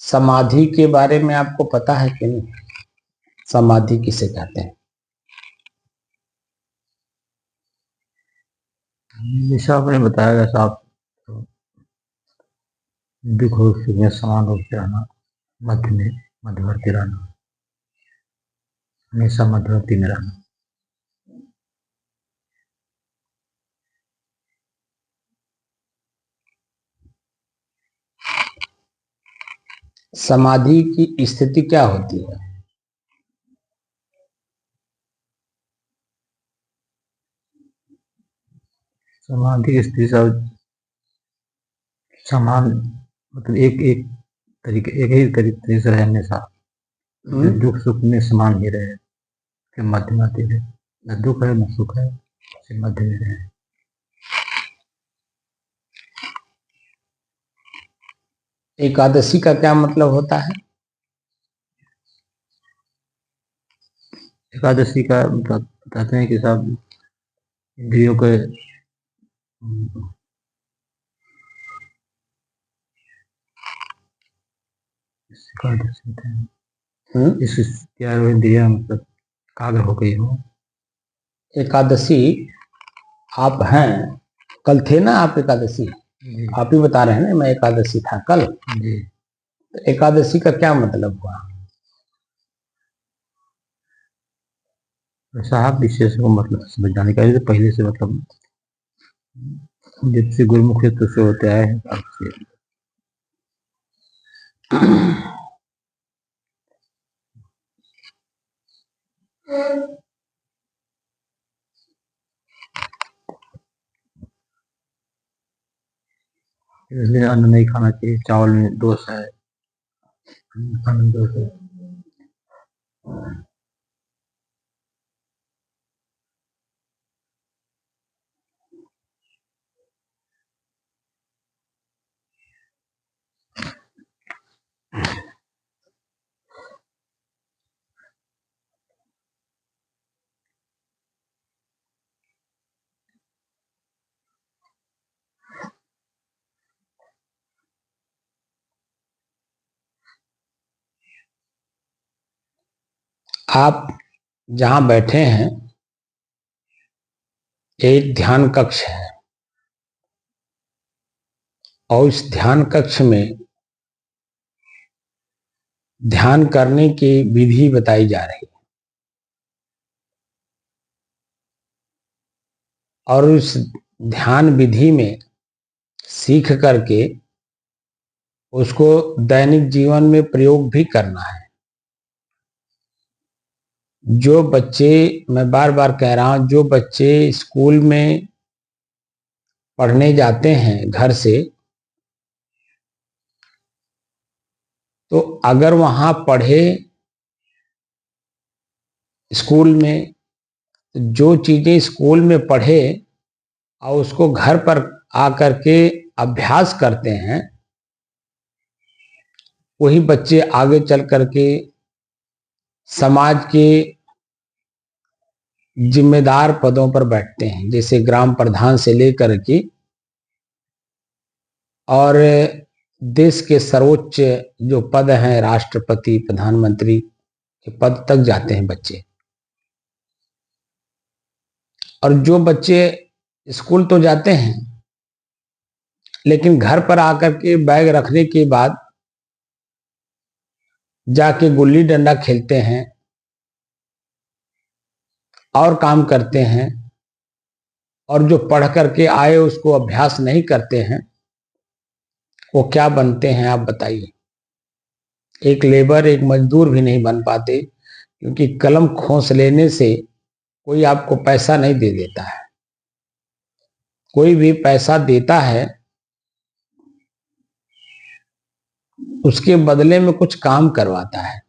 समाधि के बारे में आपको पता है कि नहीं? समाधि किसे कहते हैं? जैसा आपने बताया वैसा आप दुख और सुख में समान रूप से रहना, मध्य में मध्यवर्ती रहना, हमेशा मध्यवर्ती में रहना। समाधि की स्थिति क्या होती है? समाधि की स्थिति सब समान, मतलब एक एक ही तरीके से रहे हमेशा, दुख सुख में समान ही रहे, कि मध्य में रहे, न दुख है न सुख है, मध्य में रहे। एकादशी का क्या मतलब होता है? एकादशी का बताते हैं कि सब इंद्रियों के इस इंद्रिया मतलब काग्र हो गई हो। एकादशी आप हैं, कल थे ना आप एकादशी? आप ही बता रहे हैं ना मैं एकादशी था कल जी। तो एकादशी का क्या मतलब हुआ? साहब विशेष को मतलब समझ जाने का तो पहले से मतलब जब से गुरुमुखी तो से होते आए हैं आपसे। इसलिए अन्न नहीं खाना चाहिए, चावल में दोष है, खाने में दोष है। आप जहां बैठे हैं एक ध्यान कक्ष है और इस ध्यान कक्ष में ध्यान करने की विधि बताई जा रही है और उस ध्यान विधि में सीख करके उसको दैनिक जीवन में प्रयोग भी करना है। जो बच्चे, मैं बार बार कह रहा हूं, जो बच्चे स्कूल में पढ़ने जाते हैं घर से, तो अगर वहां पढ़े स्कूल में, तो जो चीजें स्कूल में पढ़े और उसको घर पर आकर के अभ्यास करते हैं, वही बच्चे आगे चल करके समाज के जिम्मेदार पदों पर बैठते हैं, जैसे ग्राम प्रधान से लेकर के और देश के सर्वोच्च जो पद हैं, राष्ट्रपति, प्रधानमंत्री के पद तक जाते हैं बच्चे। और जो बच्चे स्कूल तो जाते हैं लेकिन घर पर आकर के बैग रखने के बाद जाके गुल्ली डंडा खेलते हैं और काम करते हैं, और जो पढ़ करके आए उसको अभ्यास नहीं करते हैं, वो क्या बनते हैं आप बताइए? एक लेबर, एक मजदूर भी नहीं बन पाते, क्योंकि कलम खोस लेने से कोई आपको पैसा नहीं दे देता है। कोई भी पैसा देता है उसके बदले में कुछ काम करवाता है।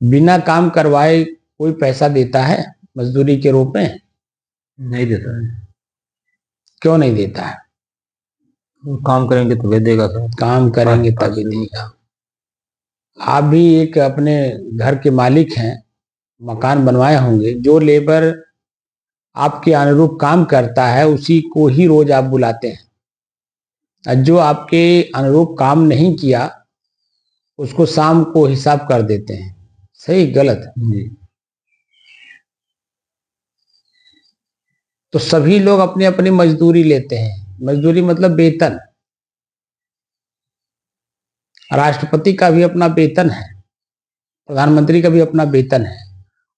बिना काम करवाए कोई पैसा देता है मजदूरी के रूप में? नहीं देता है। क्यों नहीं देता है? काम करेंगे तभी देगा सर। काम करेंगे तभी देगा। आप भी एक अपने घर के मालिक हैं, मकान बनवाए होंगे, जो लेबर आपके अनुरूप काम करता है उसी को ही रोज आप बुलाते हैं। और जो आपके अनुरूप काम नहीं किया उसको शाम को हिसाब कर देते हैं। सही गलत? जी। तो सभी लोग अपनी अपनी मजदूरी लेते हैं। मजदूरी मतलब वेतन। राष्ट्रपति का भी अपना वेतन है, प्रधानमंत्री का भी अपना वेतन है,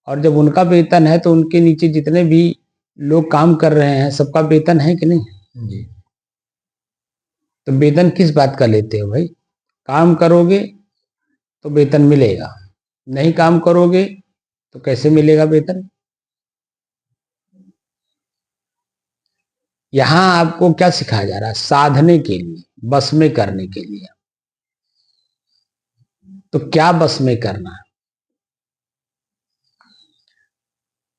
और जब उनका वेतन है तो उनके नीचे जितने भी लोग काम कर रहे हैं सबका वेतन है कि नहीं? जी। तो वेतन किस बात का लेते हो भाई? काम करोगे तो वेतन मिलेगा, नहीं काम करोगे तो कैसे मिलेगा वेतन? यहां आपको क्या सिखाया जा रहा है? साधने के लिए, बस में करने के लिए। तो क्या बस में करना है?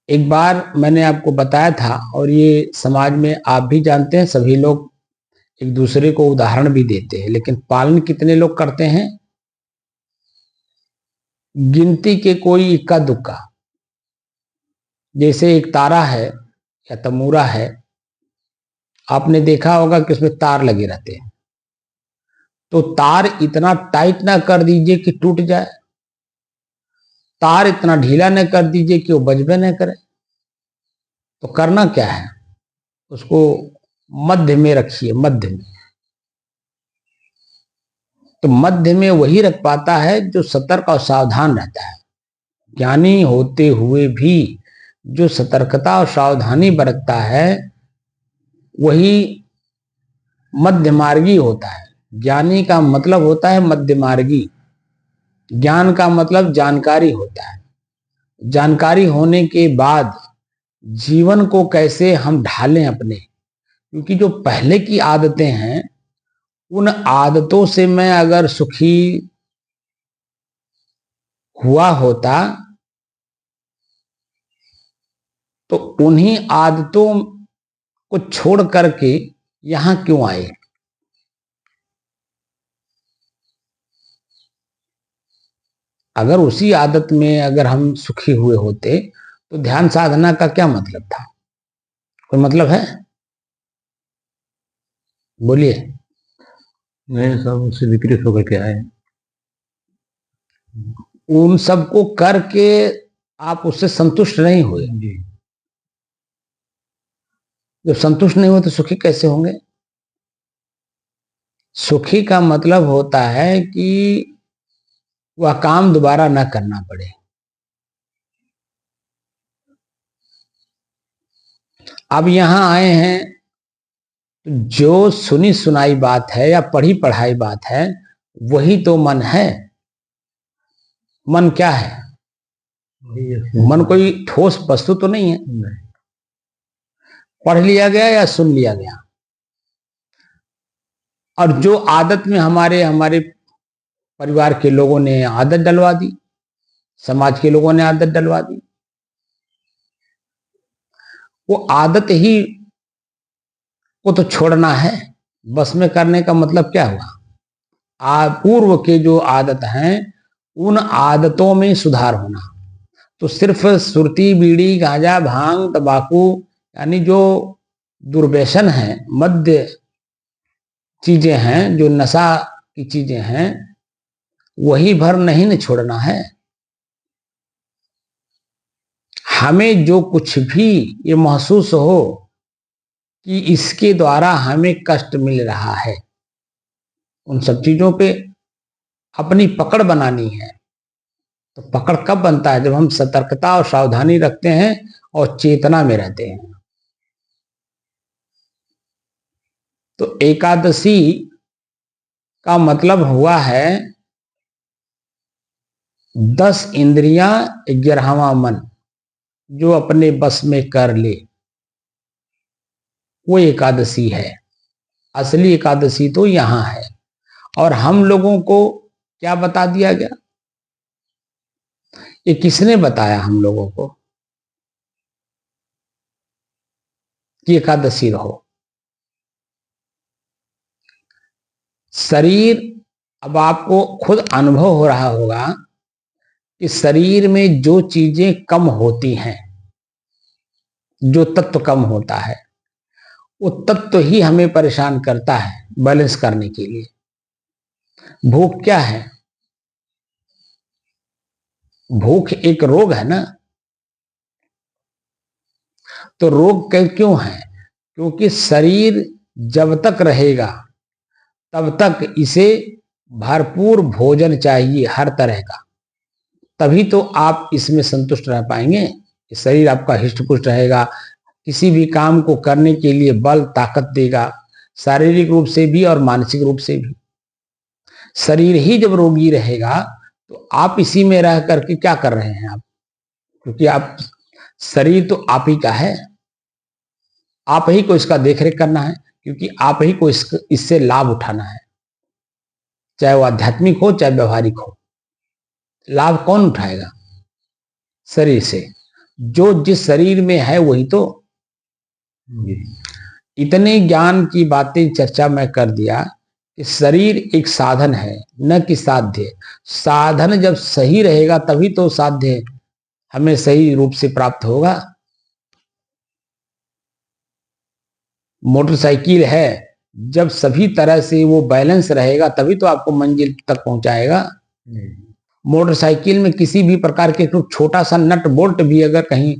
एक बार मैंने आपको बताया था, और ये समाज में आप भी जानते हैं, सभी लोग एक दूसरे को उदाहरण भी देते हैं, लेकिन पालन कितने लोग करते हैं? गिनती के कोई इक्का दुक्का। जैसे एक तारा है या तमूरा है, आपने देखा होगा कि उसमें तार लगे रहते हैं। तो तार इतना टाइट ना कर दीजिए कि टूट जाए, तार इतना ढीला न कर दीजिए कि वो बजबे न करे। तो करना क्या है? उसको मध्य में रखिए, मध्य में। तो मध्य में वही रख पाता है जो सतर्क और सावधान रहता है। ज्ञानी होते हुए भी जो सतर्कता और सावधानी बरतता है वही मध्यमार्गी होता है। ज्ञानी का मतलब होता है मध्यमार्गी। ज्ञान का मतलब जानकारी होता है। जानकारी होने के बाद जीवन को कैसे हम ढालें अपने, क्योंकि जो पहले की आदतें हैं उन आदतों से मैं अगर सुखी हुआ होता तो उन्हीं आदतों को छोड़ करके यहां क्यों आए? अगर उसी आदत में अगर हम सुखी हुए होते तो ध्यान साधना का क्या मतलब था? कोई मतलब है? बोलिए। नहीं, सब उससे विपरीत होकर के आए। उन सबको करके आप उससे संतुष्ट नहीं हुए। जी। जब संतुष्ट नहीं हुए तो सुखी कैसे होंगे? सुखी का मतलब होता है कि वह काम दोबारा ना करना पड़े। अब यहां आए हैं तो जो सुनी सुनाई बात है या पढ़ी पढ़ाई बात है वही तो मन है। मन क्या है? मन कोई ठोस वस्तु तो नहीं है। पढ़ लिया गया या सुन लिया गया, और जो आदत में हमारे हमारे परिवार के लोगों ने आदत डलवा दी, समाज के लोगों ने आदत डलवा दी, वो आदत ही को तो छोड़ना है। बस में करने का मतलब क्या हुआ? पूर्व के जो आदत हैं उन आदतों में सुधार होना। तो सिर्फ सुरती, बीड़ी, गांजा, भांग, तंबाकू यानी जो दुर्व्यसन है, मद्य चीजें हैं, जो नशा की चीजें हैं, वही भर नहीं न छोड़ना है। हमें जो कुछ भी ये महसूस हो कि इसके द्वारा हमें कष्ट मिल रहा है, उन सब चीजों पे अपनी पकड़ बनानी है। तो पकड़ कब बनता है? जब हम सतर्कता और सावधानी रखते हैं और चेतना में रहते हैं। तो एकादशी का मतलब हुआ है 10 इंद्रियां, 11वां मन जो अपने बस में कर ले, वो एकादशी है। असली एकादशी तो यहां है। और हम लोगों को क्या बता दिया गया? ये किसने बताया हम लोगों को कि एकादशी रहो? शरीर, अब आपको खुद अनुभव हो रहा होगा कि शरीर में जो चीजें कम होती हैं, जो तत्व कम होता है, वो तत्व ही हमें परेशान करता है। बैलेंस करने के लिए। भूख क्या है? भूख एक रोग है ना। तो रोग क्यों है? क्योंकि शरीर जब तक रहेगा तब तक इसे भरपूर भोजन चाहिए हर तरह का, तभी तो आप इसमें संतुष्ट रह पाएंगे। शरीर आपका हिष्ट पुष्ट रहेगा, किसी भी काम को करने के लिए बल ताकत देगा, शारीरिक रूप से भी और मानसिक रूप से भी। शरीर ही जब रोगी रहेगा तो आप इसी में रह करके क्या कर रहे हैं आप? क्योंकि आप, शरीर तो आप ही का है, आप ही को इसका देखरेख करना है, क्योंकि आप ही को इससे लाभ उठाना है, चाहे वो आध्यात्मिक हो चाहे व्यवहारिक हो। लाभ कौन उठाएगा? शरीर से। जो जिस शरीर में है वही तो। इतने ज्ञान की बातें चर्चा में कर दिया कि शरीर एक साधन है, न कि साध्य। साधन जब सही रहेगा तभी तो साध्य हमें सही रूप से प्राप्त होगा। मोटरसाइकिल है, जब सभी तरह से वो बैलेंस रहेगा तभी तो आपको मंजिल तक पहुंचाएगा। मोटरसाइकिल में किसी भी प्रकार के छोटा सा नट बोल्ट भी अगर कहीं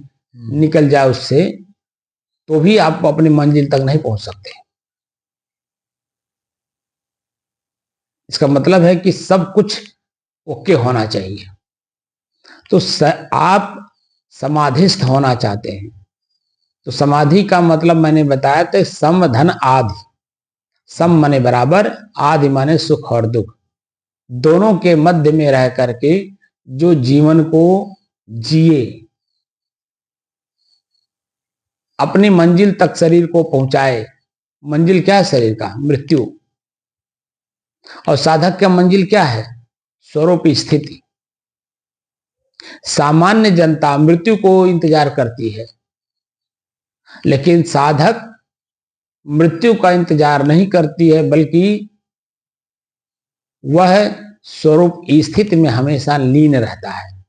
निकल जाए उससे, तो भी आप अपनी मंजिल तक नहीं पहुंच सकते। इसका मतलब है कि सब कुछ ओके होना चाहिए। तो आप समाधिस्थ होना चाहते हैं, तो समाधि का मतलब मैंने बताया था, सम धन आदि। सम माने बराबर, आदि माने सुख और दुख, दोनों के मध्य में रह करके जो जीवन को जिए, अपनी मंजिल तक शरीर को पहुंचाए। मंजिल क्या है शरीर का? मृत्यु। और साधक का मंजिल क्या है? स्वरूप स्थिति। सामान्य जनता मृत्यु को इंतजार करती है, लेकिन साधक मृत्यु का इंतजार नहीं करती है, बल्कि वह स्वरूप स्थिति में हमेशा लीन रहता है।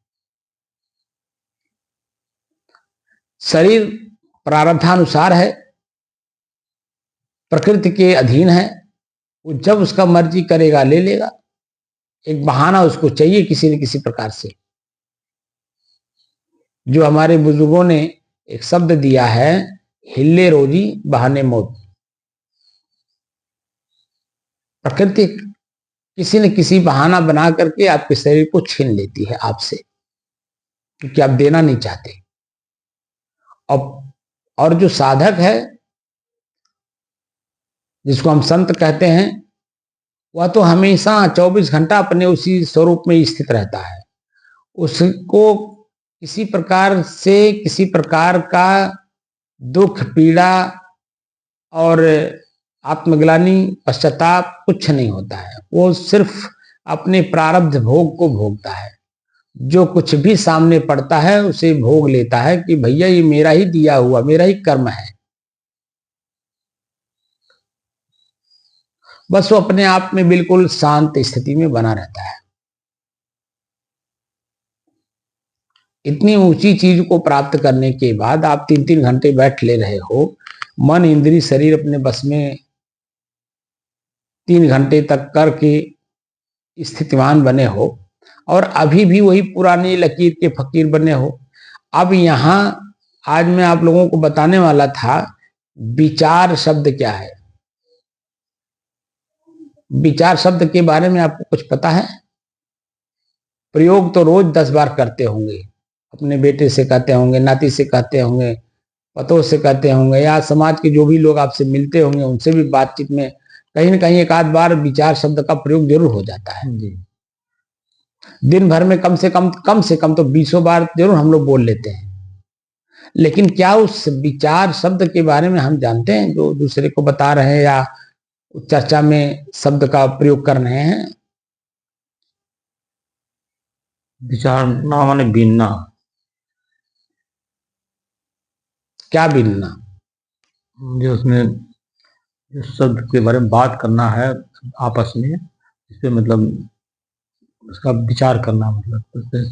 शरीर प्रारब्धानुसार है, प्रकृति के अधीन है, वो जब उसका मर्जी करेगा ले लेगा। एक बहाना उसको चाहिए किसी न किसी प्रकार से। जो हमारे बुजुर्गों ने एक शब्द दिया है, हिले रोजी बहाने मौत। प्रकृति किसी न किसी बहाना बना करके आपके शरीर को छीन लेती है आपसे, क्योंकि आप देना नहीं चाहते। और जो साधक है, जिसको हम संत कहते हैं, वह तो हमेशा 24 घंटा अपने उसी स्वरूप में स्थित रहता है। उसको किसी प्रकार से किसी प्रकार का दुख, पीड़ा और आत्मग्लानि, पश्चाताप कुछ नहीं होता है। वो सिर्फ अपने प्रारब्ध भोग को भोगता है। जो कुछ भी सामने पड़ता है उसे भोग लेता है कि भैया ये मेरा ही दिया हुआ, मेरा ही कर्म है। बस वो अपने आप में बिल्कुल शांत स्थिति में बना रहता है। इतनी ऊंची चीज को प्राप्त करने के बाद आप 3-3 घंटे बैठ ले रहे हो, मन इंद्रिय शरीर अपने बस में 3 घंटे तक करके स्थितिवान बने हो, और अभी भी वही पुरानी लकीर के फकीर बने हो। अब यहां आज मैं आप लोगों को बताने वाला था, विचार शब्द क्या है। विचार शब्द के बारे में आपको कुछ पता है? प्रयोग तो रोज 10 बार करते होंगे, अपने बेटे से कहते होंगे, नाती से कहते होंगे, पतों से कहते होंगे, या समाज के जो भी लोग आपसे मिलते होंगे उनसे भी बातचीत में कहीं ना कहीं एक आध बार विचार शब्द का प्रयोग जरूर हो जाता है। दिन भर में कम से कम तो 20 बार जरूर हम लोग बोल लेते हैं। लेकिन क्या उस विचार शब्द के बारे में हम जानते हैं जो दूसरे को बता रहे हैं या चर्चा में शब्द का प्रयोग कर रहे हैं? विचारना माने बीनना। क्या बीनना? जो उसमें जो शब्द के बारे में बात करना है आपस में, इस पे मतलब उसका विचार करना, मतलब उसमें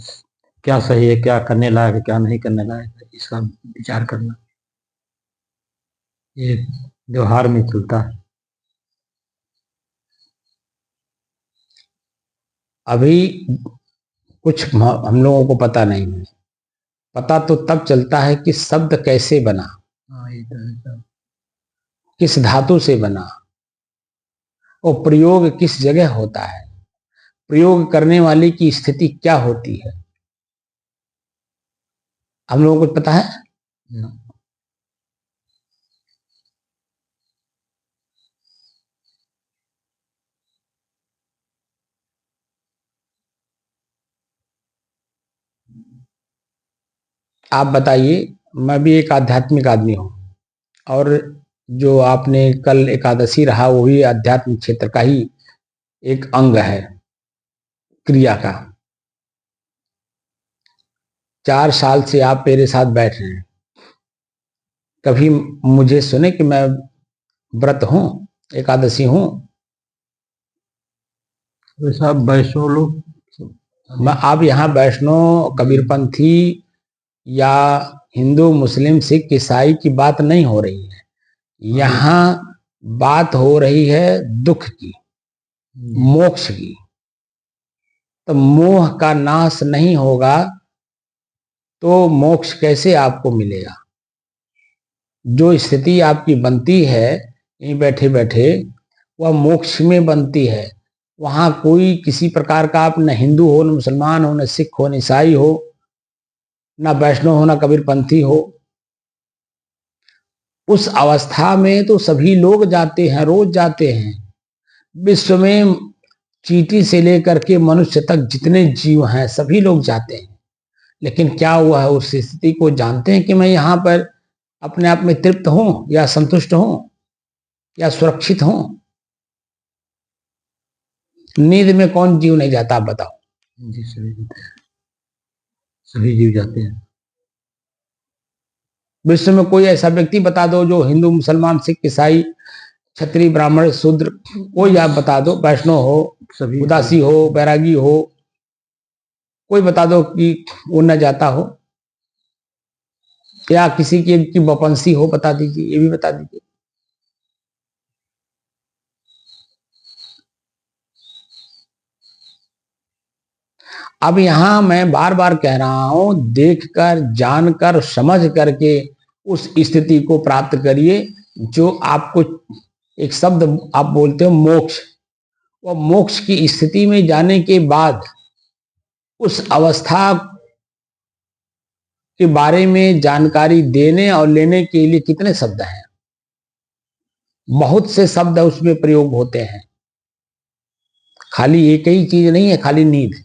क्या सही है, क्या करने लायक है, क्या नहीं करने लायक है, इसका विचार करना। ये व्यवहार में चलता है। अभी कुछ हम लोगों को पता नहीं है। पता तो तब चलता है कि शब्द कैसे बना, किस धातु से बना, और प्रयोग किस जगह होता है, प्रयोग करने वाले की स्थिति क्या होती है, हम लोगों को पता है। आप बताइए। मैं भी एक आध्यात्मिक आदमी हूं, और जो आपने कल एकादशी रहा वो भी आध्यात्मिक क्षेत्र का ही एक अंग है, क्रिया का। 4 साल से आप मेरे साथ बैठ रहे हैं, कभी मुझे सुने कि मैं व्रत हूं, एकादशी हूं? वैसा वैष्णव लोग, आप यहाँ वैष्णव, कबीरपंथी या हिंदू, मुस्लिम, सिख, ईसाई की बात नहीं हो रही है। यहाँ बात हो रही है दुख की, मोक्ष की। तो मोह का नाश नहीं होगा तो मोक्ष कैसे आपको मिलेगा? जो स्थिति आपकी बनती है यहीं बैठे बैठे, वह मोक्ष में बनती है। वहां कोई किसी प्रकार का, आप न हिंदू हो, न मुसलमान हो, न सिख हो, न ईसाई हो, ना वैष्णव हो, ना कबीरपंथी हो। उस अवस्था में तो सभी लोग जाते हैं, रोज जाते हैं। विश्व में चींटी से लेकर के मनुष्य तक जितने जीव हैं सभी लोग जाते हैं। लेकिन क्या हुआ है, उस स्थिति को जानते हैं कि मैं यहाँ पर अपने आप में तृप्त हूं, या संतुष्ट हूं, या सुरक्षित हूं? नींद में कौन जीव नहीं जाता, आप बताओ। जी, सभी जीव जाते हैं। विश्व में कोई ऐसा व्यक्ति बता दो जो हिंदू, मुसलमान, सिख, ईसाई, क्षत्रिय, ब्राह्मण, शूद्र, कोई आप बता दो, वैष्णव हो, सभी उदासी हो, बैरागी हो, कोई बता दो कि वो न जाता हो, या किसी की बपंसी हो, बता दीजिए, ये भी बता दीजिए। अब यहां मैं बार बार कह रहा हूं, देखकर, जानकर, समझ करके उस स्थिति को प्राप्त करिए जो आपको, एक शब्द आप बोलते हो मोक्ष, वो मोक्ष की स्थिति में जाने के बाद उस अवस्था के बारे में जानकारी देने और लेने के लिए कितने शब्द हैं, बहुत से शब्द उसमें प्रयोग होते हैं। खाली एक ही चीज नहीं है, खाली नींद।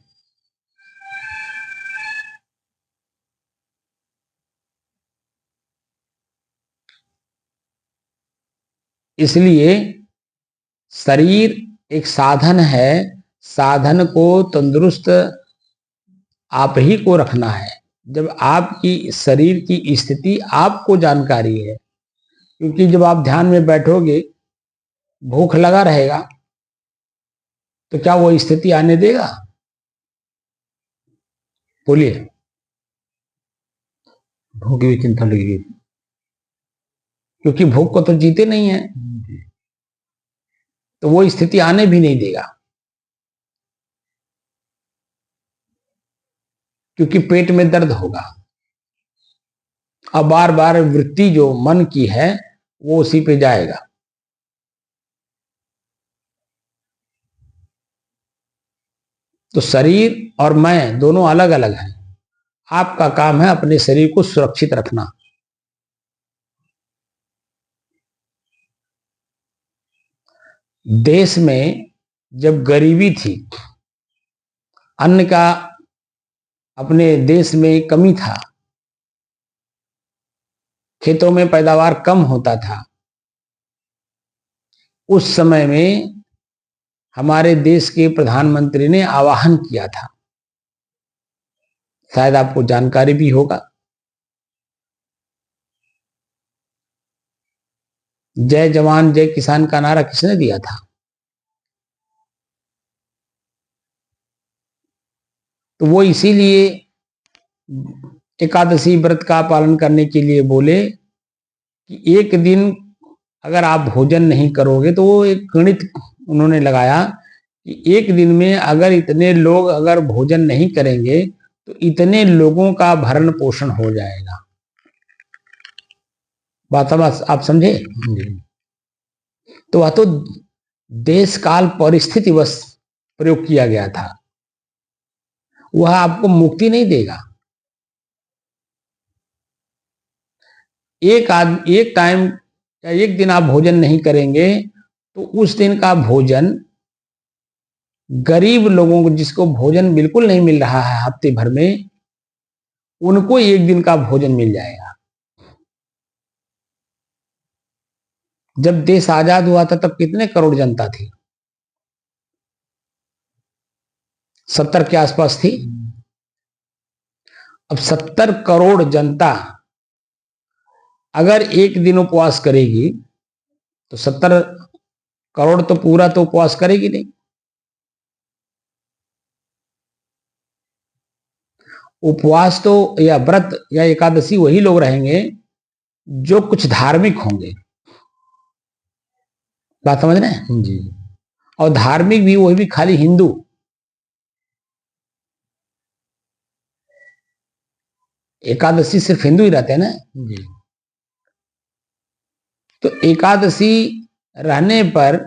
इसलिए शरीर एक साधन है, साधन को तंदुरुस्त आप ही को रखना है। जब आपकी शरीर की स्थिति आपको जानकारी है, क्योंकि जब आप ध्यान में बैठोगे, भूख लगा रहेगा, तो क्या वो स्थिति आने देगा? बोलिए। भूख की भी चिंता लगेगी, क्योंकि भूख को तो जीते नहीं है, तो वो स्थिति आने भी नहीं देगा। क्योंकि पेट में दर्द होगा, अब बार बार वृत्ति जो मन की है वो उसी पे जाएगा। तो शरीर और मैं दोनों अलग अलग हैं। आपका काम है अपने शरीर को सुरक्षित रखना। देश में जब गरीबी थी, अन्न का अपने देश में कमी था, खेतों में पैदावार कम होता था, उस समय में हमारे देश के प्रधानमंत्री ने आह्वान किया था, शायद आपको जानकारी भी होगा। जय जवान जय किसान का नारा किसने दिया था? तो वो इसीलिए एकादशी व्रत का पालन करने के लिए बोले कि एक दिन अगर आप भोजन नहीं करोगे, तो वो एक गणित उन्होंने लगाया कि एक दिन में अगर इतने लोग अगर भोजन नहीं करेंगे तो इतने लोगों का भरण पोषण हो जाएगा। बात आप समझे? तो वह तो देश काल परिस्थिति बस प्रयोग किया गया था, वह आपको मुक्ति नहीं देगा। एक टाइम या एक दिन आप भोजन नहीं करेंगे तो उस दिन का भोजन गरीब लोगों को, जिसको भोजन बिल्कुल नहीं मिल रहा है हफ्ते भर में, उनको एक दिन का भोजन मिल जाएगा। जब देश आजाद हुआ था तब कितने करोड़ जनता थी? 70 के आसपास थी। अब 70 करोड़ जनता अगर एक दिन उपवास करेगी तो 70 करोड़ तो पूरा तो उपवास करेगी नहीं। उपवास तो या व्रत या एकादशी वही लोग रहेंगे जो कुछ धार्मिक होंगे। बात समझ रहे हैं जी। और धार्मिक भी वही भी खाली हिंदू। एकादशी सिर्फ हिंदू ही रहते हैं ना जी। तो एकादशी रहने पर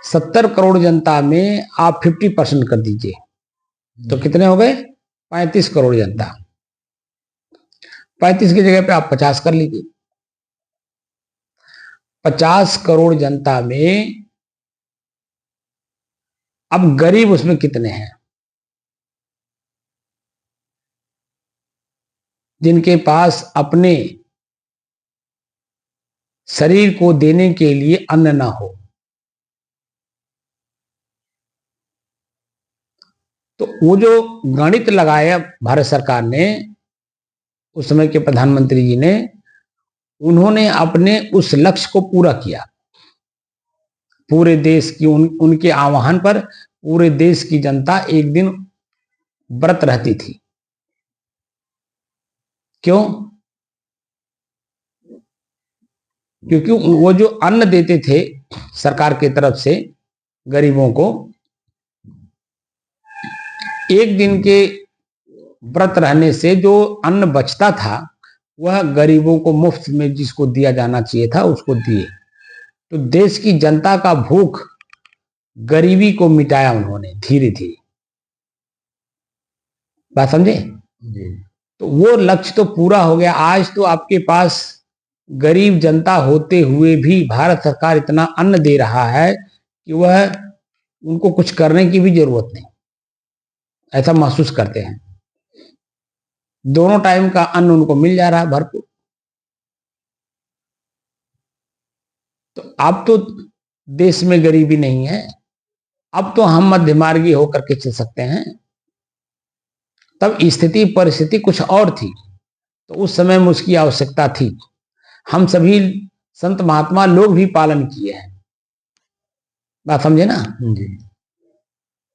70 करोड़ जनता में आप 50% कर दीजिए तो कितने हो गए? 35 करोड़ जनता। 35 की जगह पे आप 50 कर लीजिए। 50 करोड़ जनता में अब गरीब उसमें कितने हैं? जिनके पास अपने शरीर को देने के लिए अन्न ना हो। तो वो जो गणित लगाया भारत सरकार ने, उस समय के प्रधानमंत्री जी ने, उन्होंने अपने उस लक्ष्य को पूरा किया। पूरे देश की उनके आह्वान पर पूरे देश की जनता एक दिन व्रत रहती थी। क्यों? क्योंकि वो जो अन्न देते थे सरकार की तरफ से गरीबों को, एक दिन के व्रत रहने से जो अन्न बचता था वह गरीबों को मुफ्त में जिसको दिया जाना चाहिए था उसको दिए। तो देश की जनता का भूख, गरीबी को मिटाया उन्होंने धीरे धीरे। बात समझे? तो वो लक्ष्य तो पूरा हो गया। आज तो आपके पास गरीब जनता होते हुए भी भारत सरकार इतना अन्न दे रहा है कि वह उनको कुछ करने की भी जरूरत नहीं, ऐसा महसूस करते हैं। दोनों टाइम का अन्न उनको मिल जा रहा है भरपूर। तो अब तो देश में गरीबी नहीं है, अब तो हम मध्यमार्गी होकर के चल सकते हैं। तब स्थिति परिस्थिति कुछ और थी, तो उस समय में उसकी आवश्यकता थी। हम सभी संत महात्मा लोग भी पालन किए हैं। बात समझे ना जी।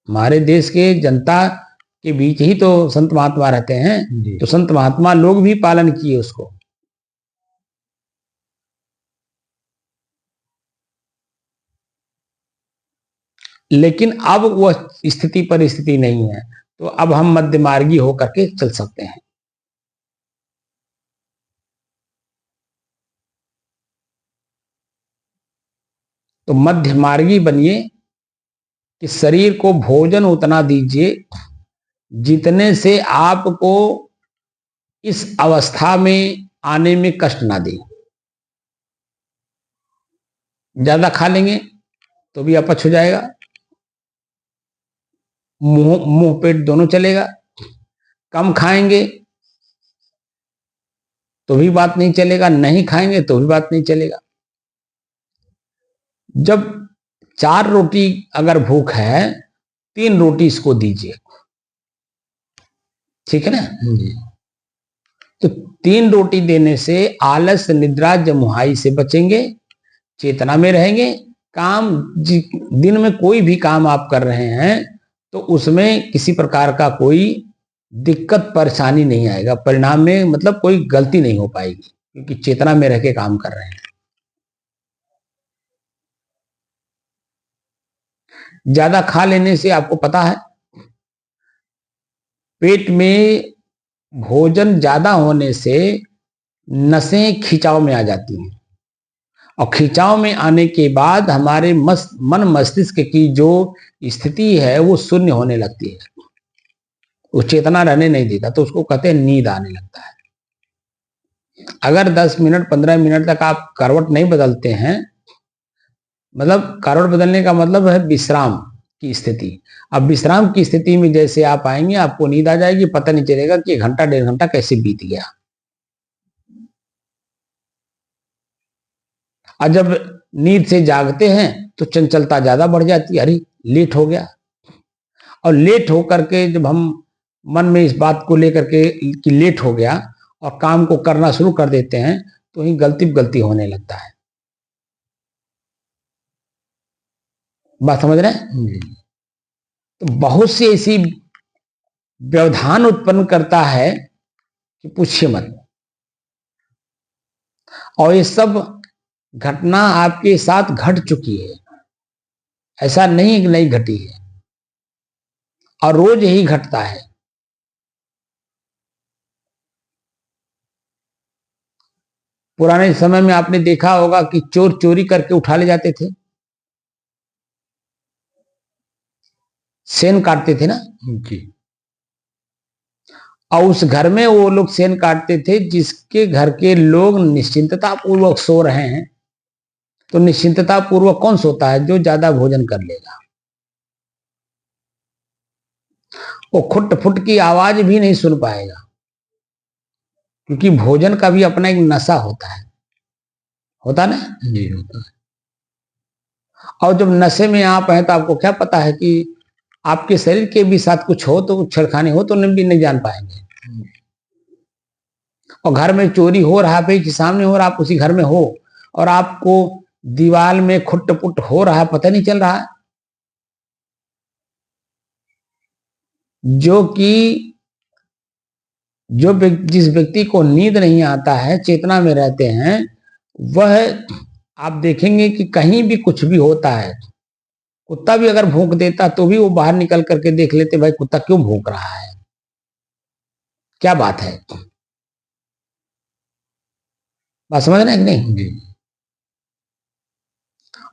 हमारे देश के जनता के बीच ही तो संत महात्मा रहते हैं, तो संत महात्मा लोग भी पालन किए उसको। लेकिन अब वह स्थिति परिस्थिति नहीं है, तो अब हम मध्यमार्गी होकर के चल सकते हैं। तो मध्यमार्गी बनिए कि शरीर को भोजन उतना दीजिए जितने से आपको इस अवस्था में आने में कष्ट ना दे। ज्यादा खा लेंगे तो भी अपच हो जाएगा, मुंह पेट दोनों चलेगा। कम खाएंगे तो भी बात नहीं चलेगा, नहीं खाएंगे तो भी बात नहीं चलेगा। जब 4 रोटी अगर भूख है, 3 रोटी इसको दीजिए, ठीक है ना? तो 3 रोटी देने से आलस, निद्रा, जमुहाई से बचेंगे, चेतना में रहेंगे। काम दिन में कोई भी काम आप कर रहे हैं तो उसमें किसी प्रकार का कोई दिक्कत परेशानी नहीं आएगा, परिणाम में मतलब कोई गलती नहीं हो पाएगी, क्योंकि चेतना में रह के काम कर रहे हैं। ज्यादा खा लेने से आपको पता है पेट में भोजन ज्यादा होने से नसें खिंचाव में आ जाती हैं और खिंचाव में आने के बाद हमारे मन मस्तिष्क की जो स्थिति है वो शून्य होने लगती है, वो चेतना रहने नहीं देता, तो उसको कहते हैं नींद आने लगता है। अगर 10 मिनट 15 मिनट तक आप करवट नहीं बदलते हैं, मतलब करवट बदलने का मतलब है विश्राम की स्थिति। अब विश्राम की स्थिति में जैसे आप आएंगे आपको नींद आ जाएगी, पता नहीं चलेगा कि 1 घंटा 1.5 घंटा कैसे बीत गया। और जब नींद से जागते हैं तो चंचलता ज्यादा बढ़ जाती है, अरे लेट हो गया। और लेट होकर के जब हम मन में इस बात को लेकर के कि लेट हो गया और काम को करना शुरू कर देते हैं तो ही गलती होने लगता है। बात समझ रहे हैं? तो बहुत सी ऐसी व्यवधान उत्पन्न करता है कि पूछिए मत। और ये सब घटना आपके साथ घट चुकी है, ऐसा नहीं कि नहीं घटी है, और रोज यही घटता है। पुराने समय में आपने देखा होगा कि चोर चोरी करके उठा ले जाते थे, सेन काटते थे ना जी। और उस घर में वो लोग सेन काटते थे जिसके घर के लोग निश्चिंतता पूर्वक सो रहे हैं। तो निश्चिंतता पूर्वक कौन सोता है? जो ज्यादा भोजन कर लेगा। वो खुट फुट की आवाज भी नहीं सुन पाएगा, क्योंकि भोजन का भी अपना एक नशा होता ना जी, होता है। और जब नशे में आप हैं तो आपको क्या पता है कि आपके शरीर के भी साथ कुछ हो तो छेड़खानी हो तो भी नहीं जान पाएंगे। और घर में चोरी हो रहा है कि सामने हो रहा, आप उसी घर में हो और आपको दीवार में खुट पुट हो रहा है, पता नहीं चल रहा है। जिस व्यक्ति को नींद नहीं आता है, चेतना में रहते हैं, वह आप देखेंगे कि कहीं भी कुछ भी होता है, कुत्ता भी अगर भौंक देता तो भी वो बाहर निकल करके देख लेते, भाई कुत्ता क्यों भौंक रहा है, क्या बात है। बात समझ रहे हैं कि नहीं?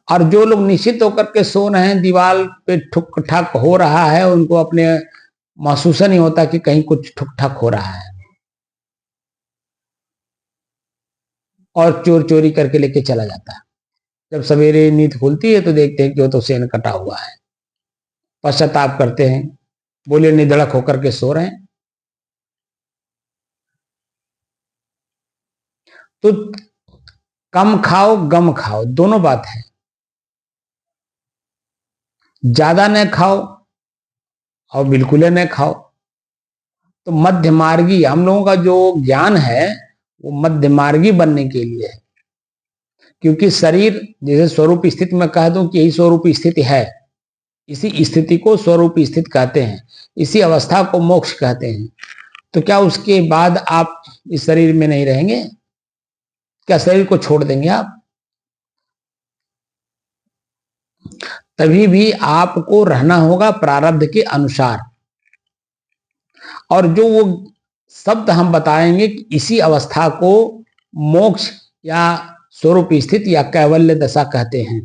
और जो लोग निश्चित होकर के सो रहे हैं, दीवार पे ठुक ठाक हो रहा है, उनको अपने महसूस नहीं होता कि कहीं कुछ ठुक ठाक हो रहा है, और चोर चोरी करके लेके चला जाता है। जब सवेरे नींद खुलती है तो देखते हैं कि वो तो सेन कटा हुआ है। पश्चाताप करते हैं, बोले निधड़क होकर के सो रहे हैं। तो कम खाओ गम खाओ, दोनों बात है। ज्यादा न खाओ और बिल्कुल न खाओ। तो मध्य मार्गी हम लोगों का जो ज्ञान है वो मध्य मार्गी बनने के लिए है। क्योंकि शरीर जैसे स्वरूप स्थिति में कह दूं कि यही स्वरूप स्थिति है, इसी स्थिति को स्वरूप स्थिति कहते हैं, इसी अवस्था को मोक्ष कहते हैं। तो क्या उसके बाद आप इस शरीर में नहीं रहेंगे? क्या शरीर को छोड़ देंगे आप? तभी भी आपको रहना होगा प्रारब्ध के अनुसार। और जो वो शब्द हम बताएंगे कि इसी अवस्था को मोक्ष या स्वरूप स्थिति या कैवल्य दशा कहते हैं।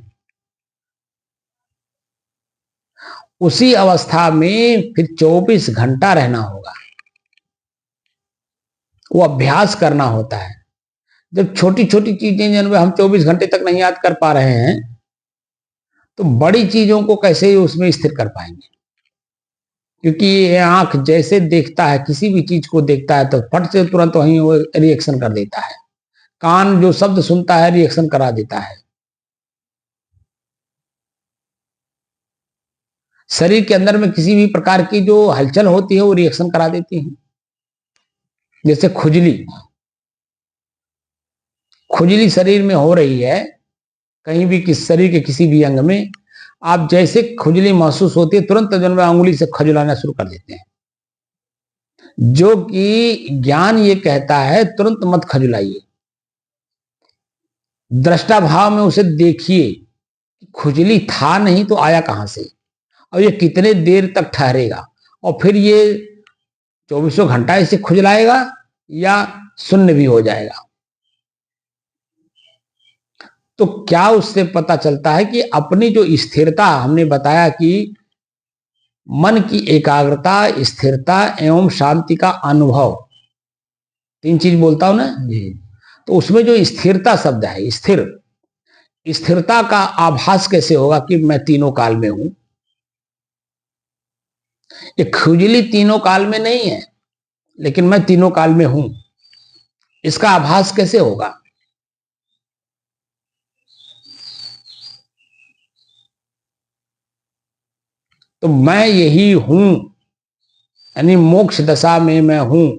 उसी अवस्था में फिर 24 घंटा रहना होगा, वो अभ्यास करना होता है। जब छोटी छोटी चीजें जिनमें हम 24 घंटे तक नहीं याद कर पा रहे हैं तो बड़ी चीजों को कैसे उसमें स्थिर कर पाएंगे? क्योंकि ये आंख जैसे देखता है, किसी भी चीज को देखता है तो फट से तुरंत वहीं वो रिएक्शन कर देता है। कान जो शब्द सुनता है रिएक्शन करा देता है। शरीर के अंदर में किसी भी प्रकार की जो हलचल होती है वो रिएक्शन करा देती है। जैसे खुजली शरीर में हो रही है, कहीं भी किस शरीर के किसी भी अंग में, आप जैसे खुजली महसूस होती है तुरंत जन्म अंगुली से खजुलाना शुरू कर देते हैं। जो कि ज्ञान ये कहता है तुरंत मत खजुलाइए, दृष्टा भाव में उसे देखिए। खुजली था नहीं तो आया कहां से? और ये कितने देर तक ठहरेगा, और फिर ये 24 घंटा इसे खुजलाएगा या शून्य भी हो जाएगा। तो क्या उससे पता चलता है कि अपनी जो स्थिरता, हमने बताया कि मन की एकाग्रता, स्थिरता एवं शांति का अनुभव, 3 चीज बोलता हूं ना जी। तो उसमें जो स्थिरता शब्द है, स्थिर, स्थिरता का आभास कैसे होगा कि मैं तीनों काल में हूं। ये खुजली तीनों काल में नहीं है, लेकिन मैं तीनों काल में हूं, इसका आभास कैसे होगा। तो मैं यही हूं, यानी मोक्ष दशा में मैं हूं,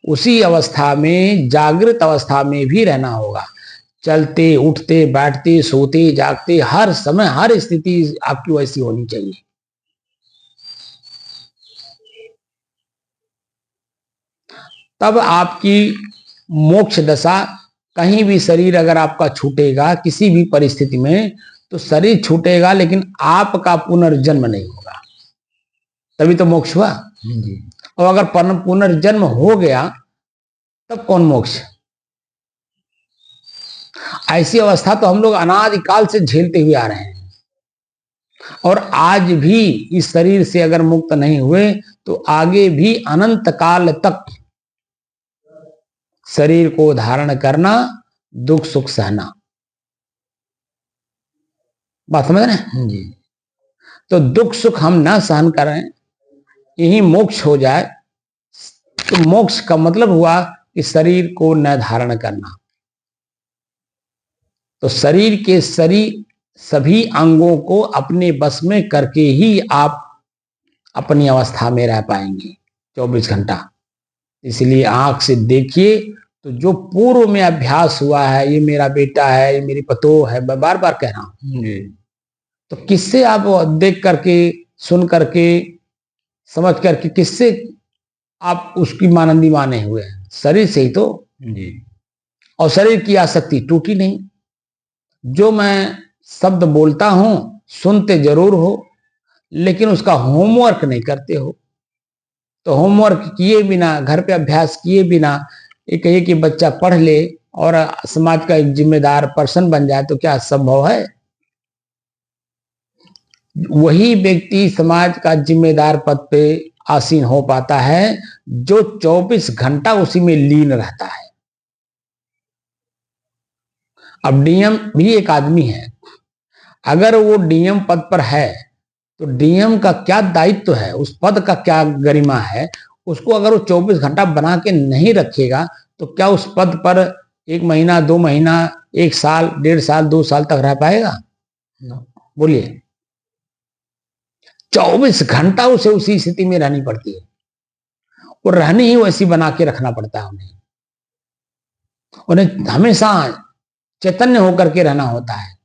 उसी अवस्था में, जागृत अवस्था में भी रहना होगा। चलते उठते बैठते सोते जागते हर समय हर स्थिति आपकी वैसी होनी चाहिए। तब आपकी मोक्ष दशा, कहीं भी शरीर अगर आपका छूटेगा किसी भी परिस्थिति में, तो शरीर छूटेगा लेकिन आपका पुनर्जन्म नहीं होगा, तभी तो मोक्ष हुआ। जी। और अगर पुनर्जन्म हो गया तब कौन मोक्ष। ऐसी अवस्था तो हम लोग अनादिकाल से झेलते हुए आ रहे हैं, और आज भी इस शरीर से अगर मुक्त नहीं हुए तो आगे भी अनंत काल तक शरीर को धारण करना, दुख सुख सहना। बात समझ रहे हैं। जी। तो दुख सुख हम ना सहन करें, यही मोक्ष हो जाए, तो मोक्ष का मतलब हुआ कि शरीर को न धारण करना। तो शरीर के सभी अंगों को अपने बस में करके ही आप अपनी अवस्था में रह पाएंगे 24 घंटा। इसलिए आंख से देखिए, तो जो पूर्व में अभ्यास हुआ है, ये मेरा बेटा है, ये मेरी पतोह है, मैं बार बार कह रहा हूं, तो किससे आप देख करके, सुन करके, समझ करके, किससे आप उसकी मानंदी माने हुए हैं, शरीर से ही तो। जी। और शरीर की आसक्ति टूटी नहीं। जो मैं शब्द बोलता हूं सुनते जरूर हो, लेकिन उसका होमवर्क नहीं करते हो। तो होमवर्क किए बिना, घर पे अभ्यास किए बिना ये कहिए कि बच्चा पढ़ ले और समाज का एक जिम्मेदार पर्सन बन जाए, तो क्या संभव है। वही व्यक्ति समाज का जिम्मेदार पद पे आसीन हो पाता है जो 24 घंटा उसी में लीन रहता है। अब डीएम भी एक आदमी है, अगर वो डीएम पद पर है तो डीएम का क्या दायित्व है, उस पद का क्या गरिमा है, उसको अगर वो 24 घंटा बना के नहीं रखेगा तो क्या उस पद पर 1 महीना 2 महीना 1 साल 1.5 साल 2 साल तक रह पाएगा। बोलिए। 24 घंटा उसे उसी स्थिति में रहनी पड़ती है, और रहनी ही वैसी बना के रखना पड़ता है उन्हें। उन्हें हमेशा चैतन्य होकर के रहना होता है,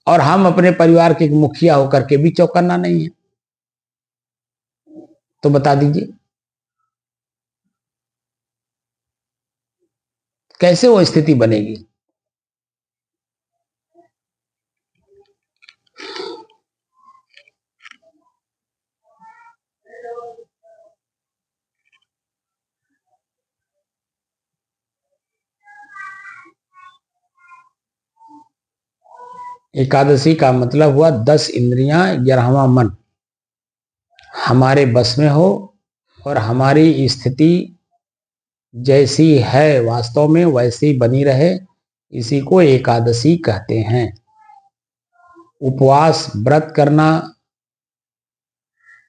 और हम अपने परिवार के मुखिया होकर के भी चौकन्ना नहीं है। तो बता दीजिए कैसे वो स्थिति बनेगी। एकादशी का मतलब हुआ 10 इंद्रियां 11वां मन हमारे बस में हो, और हमारी स्थिति जैसी है वास्तव में वैसी बनी रहे, इसी को एकादशी कहते हैं। उपवास व्रत करना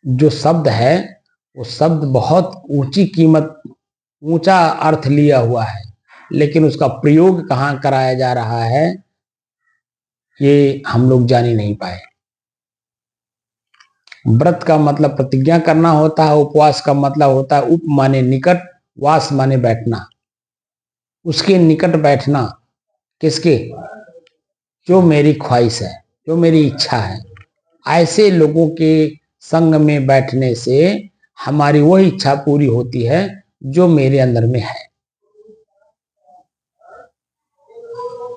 जो शब्द है, वो शब्द बहुत ऊंची कीमत, ऊंचा अर्थ लिया हुआ है, लेकिन उसका प्रयोग कहाँ कराया जा रहा है ये हम लोग जान ही नहीं पाए। व्रत का मतलब प्रतिज्ञा करना होता है, उपवास का मतलब होता है उप माने निकट, वास माने बैठना, उसके निकट बैठना। किसके? जो मेरी ख्वाहिश है, जो मेरी इच्छा है। ऐसे लोगों के संग में बैठने से हमारी वही इच्छा पूरी होती है जो मेरे अंदर में है।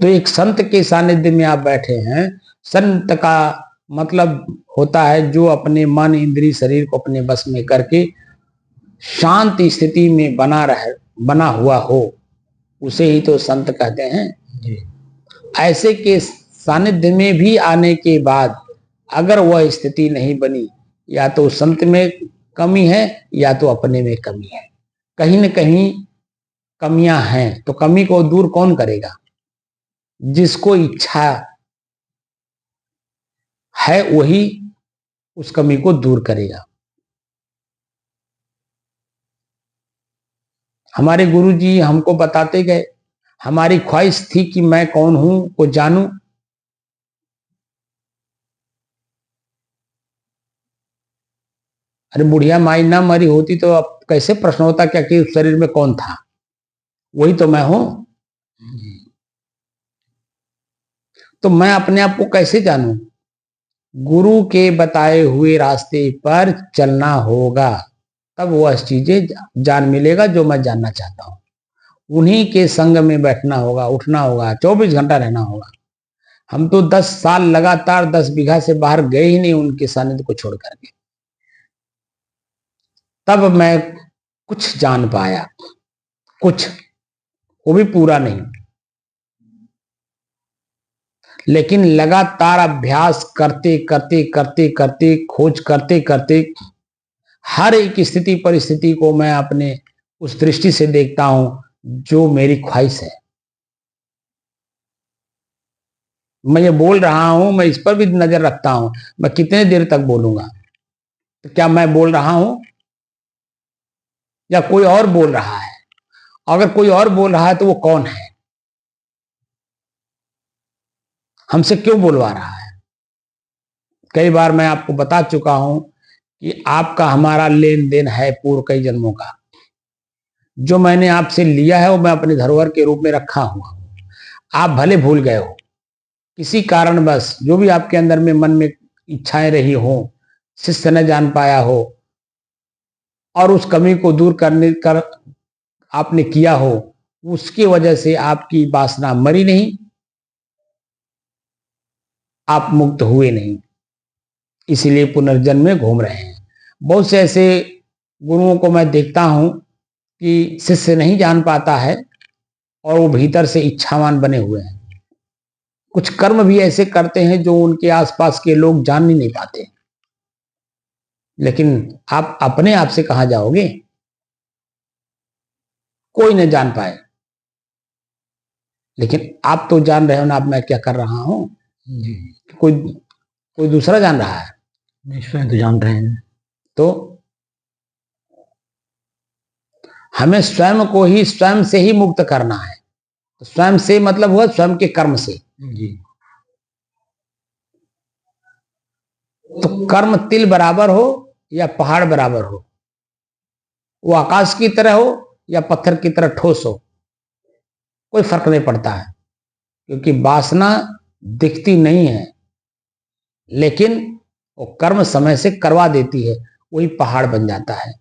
तो एक संत के सानिध्य में आप बैठे हैं, संत का मतलब होता है जो अपने मन इंद्रिय शरीर को अपने बस में करके शांत स्थिति में बना हुआ हो, उसे ही तो संत कहते हैं। जी। ऐसे के सानिध्य में भी आने के बाद अगर वह स्थिति नहीं बनी, या तो संत में कमी है या तो अपने में कमी है। कहीं न कहीं कमियां हैं, तो कमी को दूर कौन करेगा? जिसको इच्छा है वही उस कमी को दूर करेगा। हमारे गुरुजी हमको बताते गए, हमारी ख्वाहिश थी कि मैं कौन हूं को जानूं। अरे बुढ़िया माई ना मरी होती तो अब कैसे प्रश्न होता क्या कि उस शरीर में कौन था? वही तो मैं हूं। तो मैं अपने आप को कैसे जानूं? गुरु के बताए हुए रास्ते पर चलना होगा, तब वह चीजें जान मिलेगा जो मैं जानना चाहता हूं। उन्हीं के संग में बैठना होगा, उठना होगा, 24 घंटा रहना होगा। हम तो 10 साल लगातार 10 बीघा से बाहर गए ही नहीं उनके सानिध्य को छोड़ करके। तब मैं कुछ जान पाया, कुछ, वो भी पूरा नहीं। लेकिन लगातार अभ्यास करते करते करते करते, खोज करते करते, हर एक स्थिति परिस्थिति को मैं अपने उस दृष्टि से देखता हूं जो मेरी ख्वाहिश है। मैं ये बोल रहा हूं, मैं इस पर भी नजर रखता हूं, मैं कितने देर तक बोलूंगा। तो क्या मैं बोल रहा हूं या कोई और बोल रहा है? अगर कोई और बोल रहा है तो वो कौन है? हमसे क्यों बोलवा रहा है? कई बार मैं आपको बता चुका हूं कि आपका हमारा लेन देन है पूर्व कई जन्मों का। जो मैंने आपसे लिया है वो मैं अपने धरोहर के रूप में रखा हुआ हूं। आप भले भूल गए हो, किसी कारणवश जो भी आपके अंदर में मन में इच्छाएं रही हो, शिष्य न जान पाया हो, और उस कमी को दूर करने कर आपने किया हो, उसकी वजह से आपकी वासना मरी नहीं, आप मुक्त हुए नहीं, इसीलिए पुनर्जन्म में घूम रहे हैं। बहुत से ऐसे गुरुओं को मैं देखता हूं कि शिष्य नहीं जान पाता है और वो भीतर से इच्छावान बने हुए हैं। कुछ कर्म भी ऐसे करते हैं जो उनके आसपास के लोग जान ही नहीं पाते। लेकिन आप अपने आप से कहां जाओगे? कोई न जान पाए, लेकिन आप तो जान रहे हो ना, आप मैं क्या कर रहा हूं। जी। कोई कोई दूसरा जान रहा है? नहीं, स्वयं तो जान रहे हैं। तो हमें स्वयं को ही स्वयं से ही मुक्त करना है। तो स्वयं से मतलब हुआ स्वयं के कर्म से। जी। तो कर्म तिल बराबर हो या पहाड़ बराबर हो, वो आकाश की तरह हो या पत्थर की तरह ठोस हो, कोई फर्क नहीं पड़ता है। क्योंकि वासना दिखती नहीं है, लेकिन वो कर्म समय से करवा देती है, वही पहाड़ बन जाता है।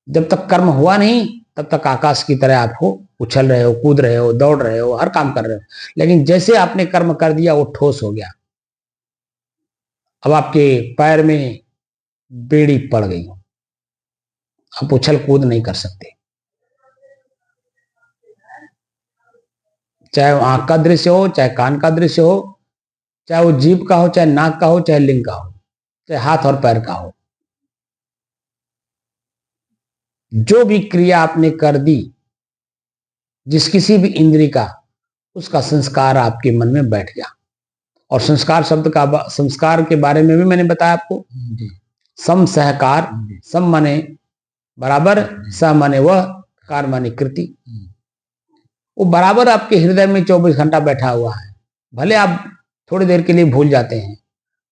जब तक कर्म हुआ नहीं तब तक आकाश की तरह आप हो, उछल रहे हो, कूद रहे हो, दौड़ रहे हो, हर काम कर रहे हो। लेकिन जैसे आपने कर्म कर दिया वो ठोस हो गया, अब आपके पैर में बेड़ी पड़ गई, आप उछल कूद नहीं कर सकते। चाहे वो आंख का दृश्य हो, चाहे कान का दृश्य हो, चाहे वो जीभ का हो, चाहे नाक का हो, चाहे लिंग का हो, चाहे हाथ और पैर का हो, जो भी क्रिया आपने कर दी जिस किसी भी इंद्री का, उसका संस्कार आपके मन में बैठ गया। और संस्कार शब्द का संस्कार के बारे में भी मैंने बताया आपको। सम सहकार, सम माने बराबर, स माने वह, कार माने कृति। वो बराबर आपके हृदय में 24 घंटा बैठा हुआ है। भले आप थोड़ी देर के लिए भूल जाते हैं,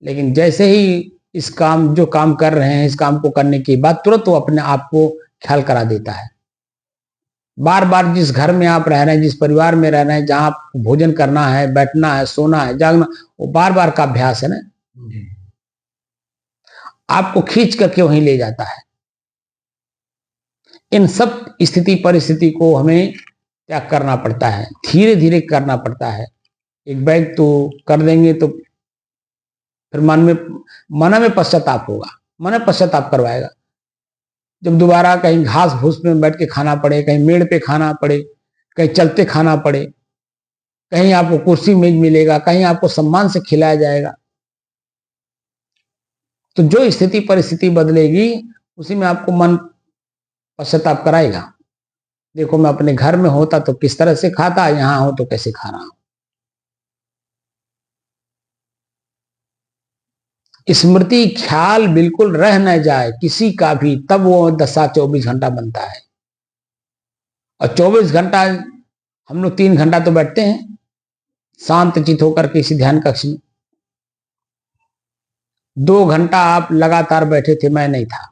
लेकिन जैसे ही इस काम जो काम कर रहे हैं, इस काम को करने के बाद तुरंत वो अपने आप को ख्याल करा देता है। बार बार जिस घर में आप रह रहे हैं, जिस परिवार में रह रहे हैं, जहां आप भोजन करना है, बैठना है, सोना है, जागना, वो बार बार का अभ्यास है ना, आपको खींच करके वहीं ले जाता है। इन सब स्थिति परिस्थिति को हमें त्याग करना पड़ता है, धीरे धीरे करना पड़ता है। एक बैग तो कर देंगे तो फिर मन में पश्चाताप होगा, मन में पश्चाताप करवाएगा। जब दोबारा कहीं घास फूस में बैठ के खाना पड़े, कहीं मेड़ पे खाना पड़े, कहीं चलते खाना पड़े, कहीं आपको कुर्सी मेज मिलेगा, कहीं आपको सम्मान से खिलाया जाएगा, तो जो स्थिति परिस्थिति बदलेगी उसी में आपको मन पश्चाताप कराएगा। देखो मैं अपने घर में होता तो किस तरह से खाता, यहां हो तो कैसे खा रहा हूं। स्मृति ख्याल बिल्कुल रह न जाए किसी का भी, तब वो दशा 24 घंटा बनता है। और 24 घंटा हम लोग 3 घंटा तो बैठते हैं शांत चित होकर किसी ध्यान कक्ष में। 2 घंटा आप लगातार बैठे थे, मैं नहीं था,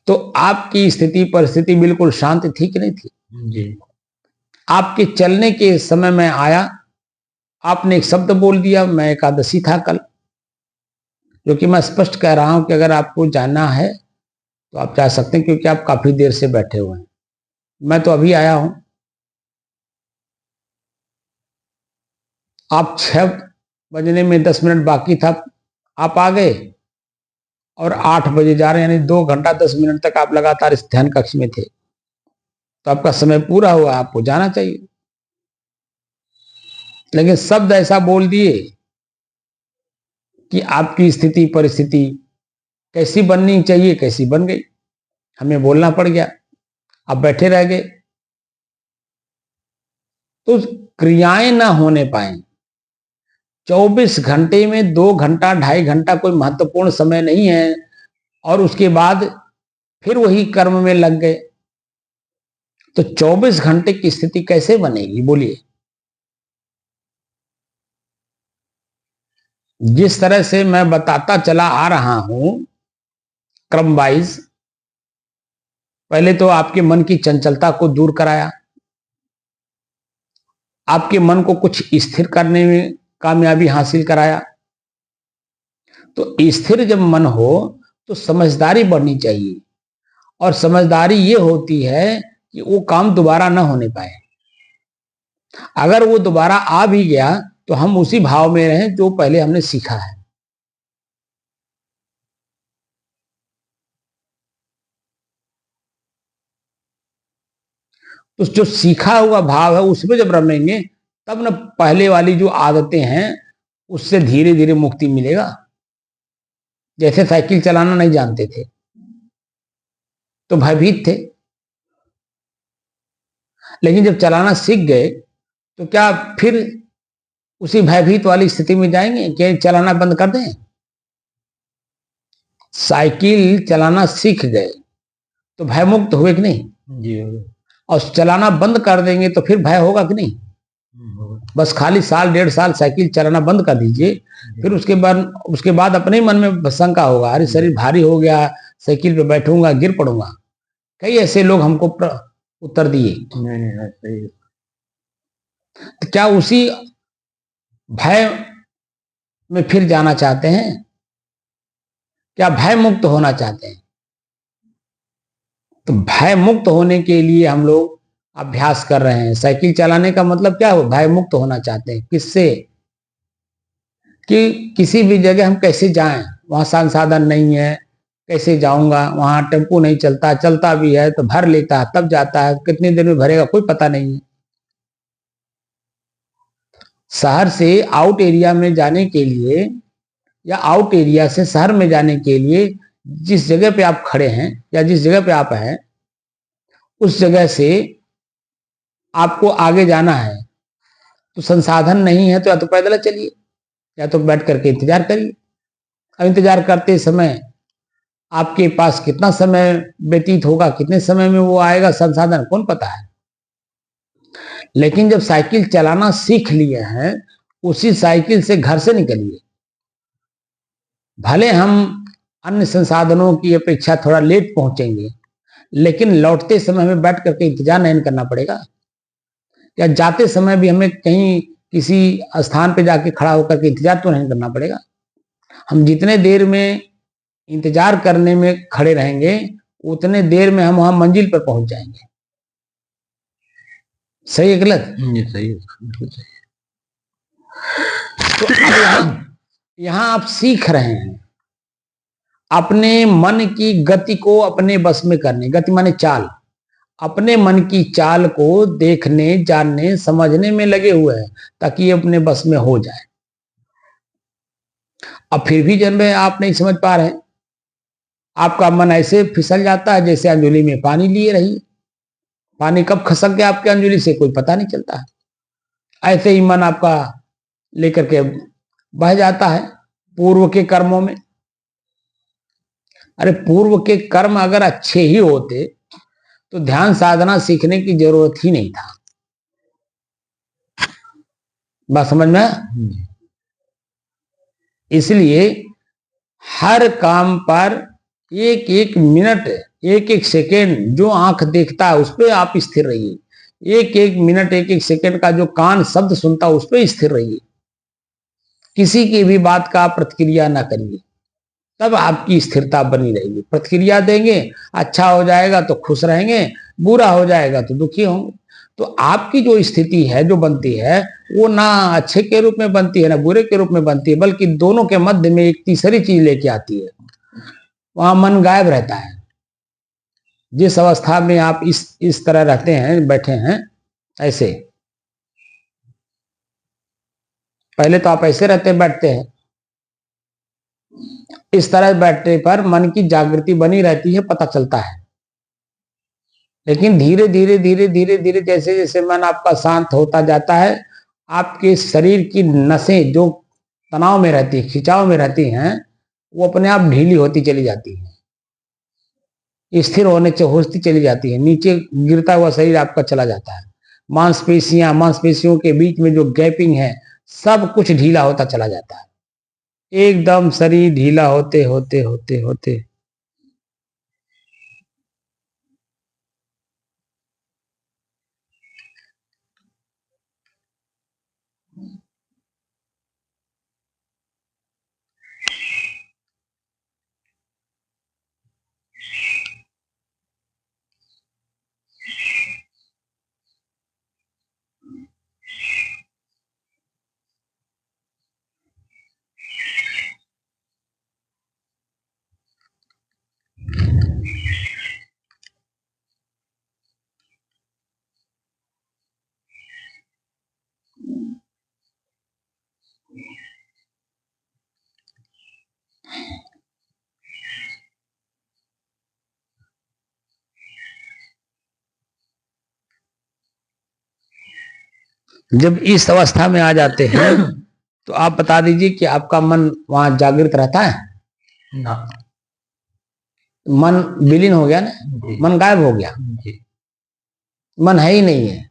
तो आपकी स्थिति परिस्थिति बिल्कुल शांत थी कि नहीं थी? जी। आपके चलने के समय में आया, आपने एक शब्द बोल दिया, मैं एकादशी था कल, जो कि मैं स्पष्ट कह रहा हूं कि अगर आपको जाना है तो आप जा सकते हैं, क्योंकि आप काफी देर से बैठे हुए हैं। मैं तो अभी आया हूं। आप 6 बजने में 10 मिनट बाकी था, आप आ गए और 8 बजे जा रहे हैं, यानी 2 घंटा 10 मिनट तक आप लगातार इस ध्यान कक्ष में थे, तो आपका समय पूरा हुआ, आपको जाना चाहिए। लेकिन शब्द ऐसा बोल दिए कि आपकी स्थिति परिस्थिति कैसी बननी चाहिए कैसी बन गई, हमें बोलना पड़ गया, आप बैठे रह गए, तो क्रियाएं ना होने पाए। 24 घंटे में 2 घंटा 2.5 घंटा कोई महत्वपूर्ण समय नहीं है, और उसके बाद फिर वही कर्म में लग गए, तो 24 घंटे की स्थिति कैसे बनेगी बोलिए? जिस तरह से मैं बताता चला आ रहा हूं क्रम वाइज, पहले तो आपके मन की चंचलता को दूर कराया, आपके मन को कुछ स्थिर करने में कामयाबी हासिल कराया। तो स्थिर जब मन हो तो समझदारी बढ़नी चाहिए, और समझदारी ये होती है कि वो काम दोबारा ना होने पाए। अगर वो दोबारा आ भी गया तो हम उसी भाव में रहें जो पहले हमने सीखा है। तो जो सीखा हुआ भाव है उसमें जब रमेंगे, तब न पहले वाली जो आदतें हैं उससे धीरे धीरे मुक्ति मिलेगा। जैसे साइकिल चलाना नहीं जानते थे तो भयभीत थे, लेकिन जब चलाना सीख गए तो क्या फिर उसी भयभीत वाली स्थिति में जाएंगे कि चलाना बंद कर दें? साइकिल चलाना सीख गए तो भय मुक्त हुए कि नहीं? जी। और चलाना बंद कर देंगे तो फिर भय होगा कि नहीं? बस खाली साल 1.5 साल साइकिल चलाना बंद कर दीजिए, फिर उसके बाद अपने ही मन में शंका होगा, अरे शरीर भारी हो गया, साइकिल पे बैठूंगा गिर पड़ूंगा। कई ऐसे लोग हमको उत्तर दिए। नहीं, तो क्या उसी भय में फिर जाना चाहते हैं? क्या भय मुक्त होना चाहते हैं? तो भय मुक्त होने के लिए हम लोग अभ्यास कर रहे हैं। साइकिल चलाने का मतलब क्या हो? भय मुक्त होना चाहते हैं। किससे? कि किसी भी जगह हम कैसे जाएं, वहां संसाधन नहीं है, कैसे जाऊंगा, वहां टेम्पो नहीं चलता, चलता भी है तो भर लेता है तब जाता है, कितनी देर में भरेगा कोई पता नहीं है। शहर से आउट एरिया में जाने के लिए या आउट एरिया से शहर में जाने के लिए जिस जगह पे आप खड़े हैं या जिस जगह पे आप हैं उस जगह से आपको आगे जाना है, तो संसाधन नहीं है तो या तो पैदल चलिए या तो बैठ करके इंतजार करिए। अब इंतजार करते समय आपके पास कितना समय व्यतीत होगा, कितने समय में वो आएगा संसाधन कौन पता है। लेकिन जब साइकिल चलाना सीख लिए हैं, उसी साइकिल से घर से निकलिए। भले हम अन्य संसाधनों की अपेक्षा थोड़ा लेट पहुंचेंगे, लेकिन लौटते समय हमें बैठ करके इंतजार नहीं करना पड़ेगा, या जाते समय भी हमें कहीं किसी स्थान पे जाके खड़ा होकर के इंतजार तो नहीं करना पड़ेगा। हम जितने देर में इंतजार करने में खड़े रहेंगे उतने देर में हम वहां मंजिल पर पहुंच जाएंगे। सही है गलत? ये सही है, बिल्कुल सही। तो यहां आप सीख रहे हैं अपने मन की गति को अपने बस में करने। गति माने चाल। अपने मन की चाल को देखने, जानने, समझने में लगे हुए हैं ताकि ये अपने बस में हो जाए। अब फिर भी जन्म आप नहीं समझ पा रहे, आपका मन ऐसे फिसल जाता है जैसे अंजलि में पानी लिए रही। पानी कब खसक गया आपके अंजलि से कोई पता नहीं चलता है। ऐसे ही मन आपका लेकर के बह जाता है पूर्व के कर्मों में। अरे पूर्व के कर्म अगर अच्छे ही होते तो ध्यान साधना सीखने की जरूरत ही नहीं था। बात समझ में? इसलिए हर काम पर एक एक मिनट, एक एक सेकेंड जो आंख देखता है उस पर आप स्थिर रहिए। एक एक मिनट, एक एक सेकेंड का जो कान शब्द सुनता है उस पर स्थिर रहिए। किसी की भी बात का प्रतिक्रिया ना करिए, तब आपकी स्थिरता बनी रहेगी। प्रतिक्रिया देंगे, अच्छा हो जाएगा तो खुश रहेंगे, बुरा हो जाएगा तो दुखी होंगे। तो आपकी जो स्थिति है, जो बनती है, वो ना अच्छे के रूप में बनती है ना बुरे के रूप में बनती है, बल्कि दोनों के मध्य में एक तीसरी चीज लेके आती है। वहां मन गायब रहता है। जिस अवस्था में आप इस तरह रहते हैं, बैठे हैं ऐसे, पहले तो आप ऐसे रहते बैठते हैं, इस तरह बैठने पर मन की जागृति बनी रहती है, पता चलता है। लेकिन धीरे धीरे धीरे धीरे धीरे जैसे जैसे मन आपका शांत होता जाता है, आपके शरीर की नसें जो तनाव में रहती है, खिंचाव में रहती हैं, वो अपने आप ढीली होती चली जाती है, स्थिर होने से होती चली जाती है। नीचे गिरता हुआ शरीर आपका चला जाता है। मांसपेशियों के बीच में जो गैपिंग है, सब कुछ ढीला होता चला जाता है। एकदम शरीर ढीला होते होते होते होते जब इस अवस्था में आ जाते हैं तो आप बता दीजिए कि आपका मन वहां जागृत रहता है ना? मन विलीन हो गया ना, मन गायब हो गया, मन है ही नहीं है।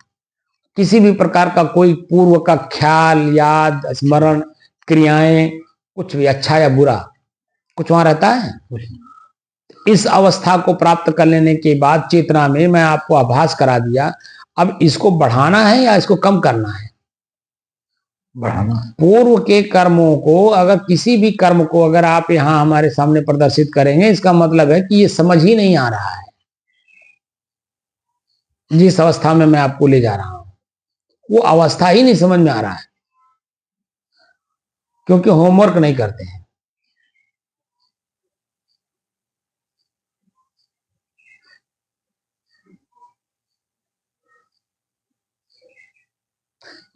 किसी भी प्रकार का कोई पूर्व का ख्याल, याद, स्मरण, क्रियाएं, कुछ भी अच्छा या बुरा, कुछ वहां रहता है? इस अवस्था को प्राप्त कर लेने के बाद चेतना में मैं आपको आभास करा दिया। अब इसको बढ़ाना है या इसको कम करना है? बढ़ाना। पूर्व के कर्मों को, अगर किसी भी कर्म को अगर आप यहां हमारे सामने प्रदर्शित करेंगे, इसका मतलब है कि ये समझ ही नहीं आ रहा है। जिस अवस्था में मैं आपको ले जा रहा हूं वो अवस्था ही नहीं समझ में आ रहा है, क्योंकि होमवर्क नहीं करते हैं।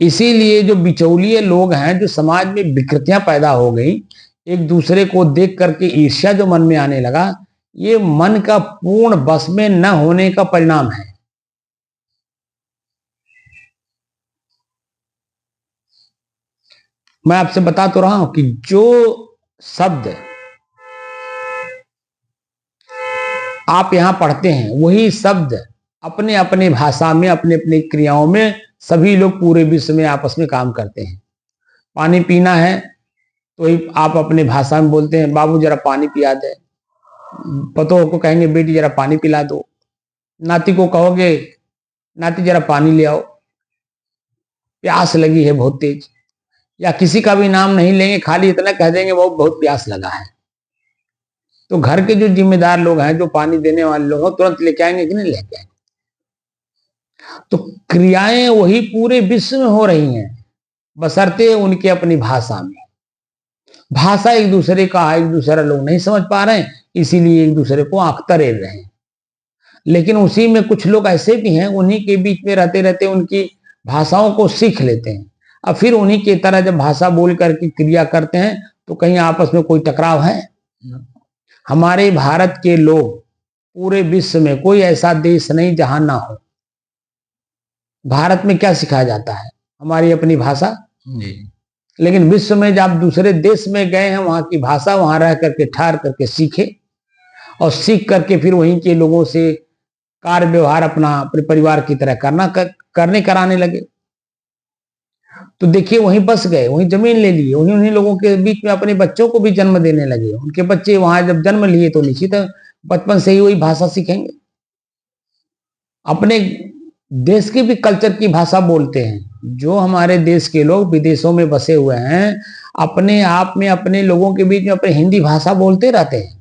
इसीलिए जो बिचौलिए लोग हैं, जो समाज में विकृतियां पैदा हो गई, एक दूसरे को देख करके ईर्ष्या जो मन में आने लगा, ये मन का पूर्ण बस में न होने का परिणाम है। मैं आपसे बता तो रहा हूं कि जो शब्द आप यहां पढ़ते हैं वही शब्द अपने अपने भाषा में, अपने अपने क्रियाओं में सभी लोग पूरे विश्व में आपस में काम करते हैं। पानी पीना है तो ही आप अपने भाषा में बोलते हैं, बाबू जरा पानी पिला दे। पतोह को कहेंगे, बेटी जरा पानी पिला दो। नाती को कहोगे, नाती जरा पानी ले आओ, प्यास लगी है बहुत तेज। या किसी का भी नाम नहीं लेंगे, खाली इतना कह देंगे वो बहुत प्यास लगा है। तो घर के जो जिम्मेदार लोग हैं, जो पानी देने वाले लोग हैं, तुरंत लेके आएंगे कि नहीं लेके आएंगे? तो क्रियाएं वही पूरे विश्व में हो रही हैं, बशर्ते उनके अपनी भाषा में। भाषा एक दूसरे का एक दूसरा लोग नहीं समझ पा रहे हैं, इसीलिए एक दूसरे को आंख तरेर रहे हैं। लेकिन उसी में कुछ लोग ऐसे भी हैं, उन्हीं के बीच में रहते रहते उनकी भाषाओं को सीख लेते हैं। अब फिर उन्हीं की तरह जब भाषा बोल करके क्रिया करते हैं तो कहीं आपस में कोई टकराव है? हमारे भारत के लोग, पूरे विश्व में कोई ऐसा देश नहीं जहां ना हो। भारत में क्या सिखाया जाता है? हमारी अपनी भाषा। लेकिन विश्व में जब दूसरे देश में गए हैं, वहां की भाषा वहां रह करके ठहर करके सीखे, और सीख करके फिर वहीं के लोगों से कार्य व्यवहार अपना अपने परिवार की तरह करने कराने लगे। तो देखिए वहीं बस गए, वहीं जमीन ले लिए, वहीं उन्हीं लोगों के बीच में अपने बच्चों को भी जन्म देने लगे। उनके बच्चे वहां जब जन्म लिए तो निश्चित बचपन से ही वही भाषा सीखेंगे। अपने देश की भी कल्चर की भाषा बोलते हैं। जो हमारे देश के लोग विदेशों में बसे हुए हैं, अपने आप में अपने लोगों के बीच में अपने हिंदी भाषा बोलते रहते हैं।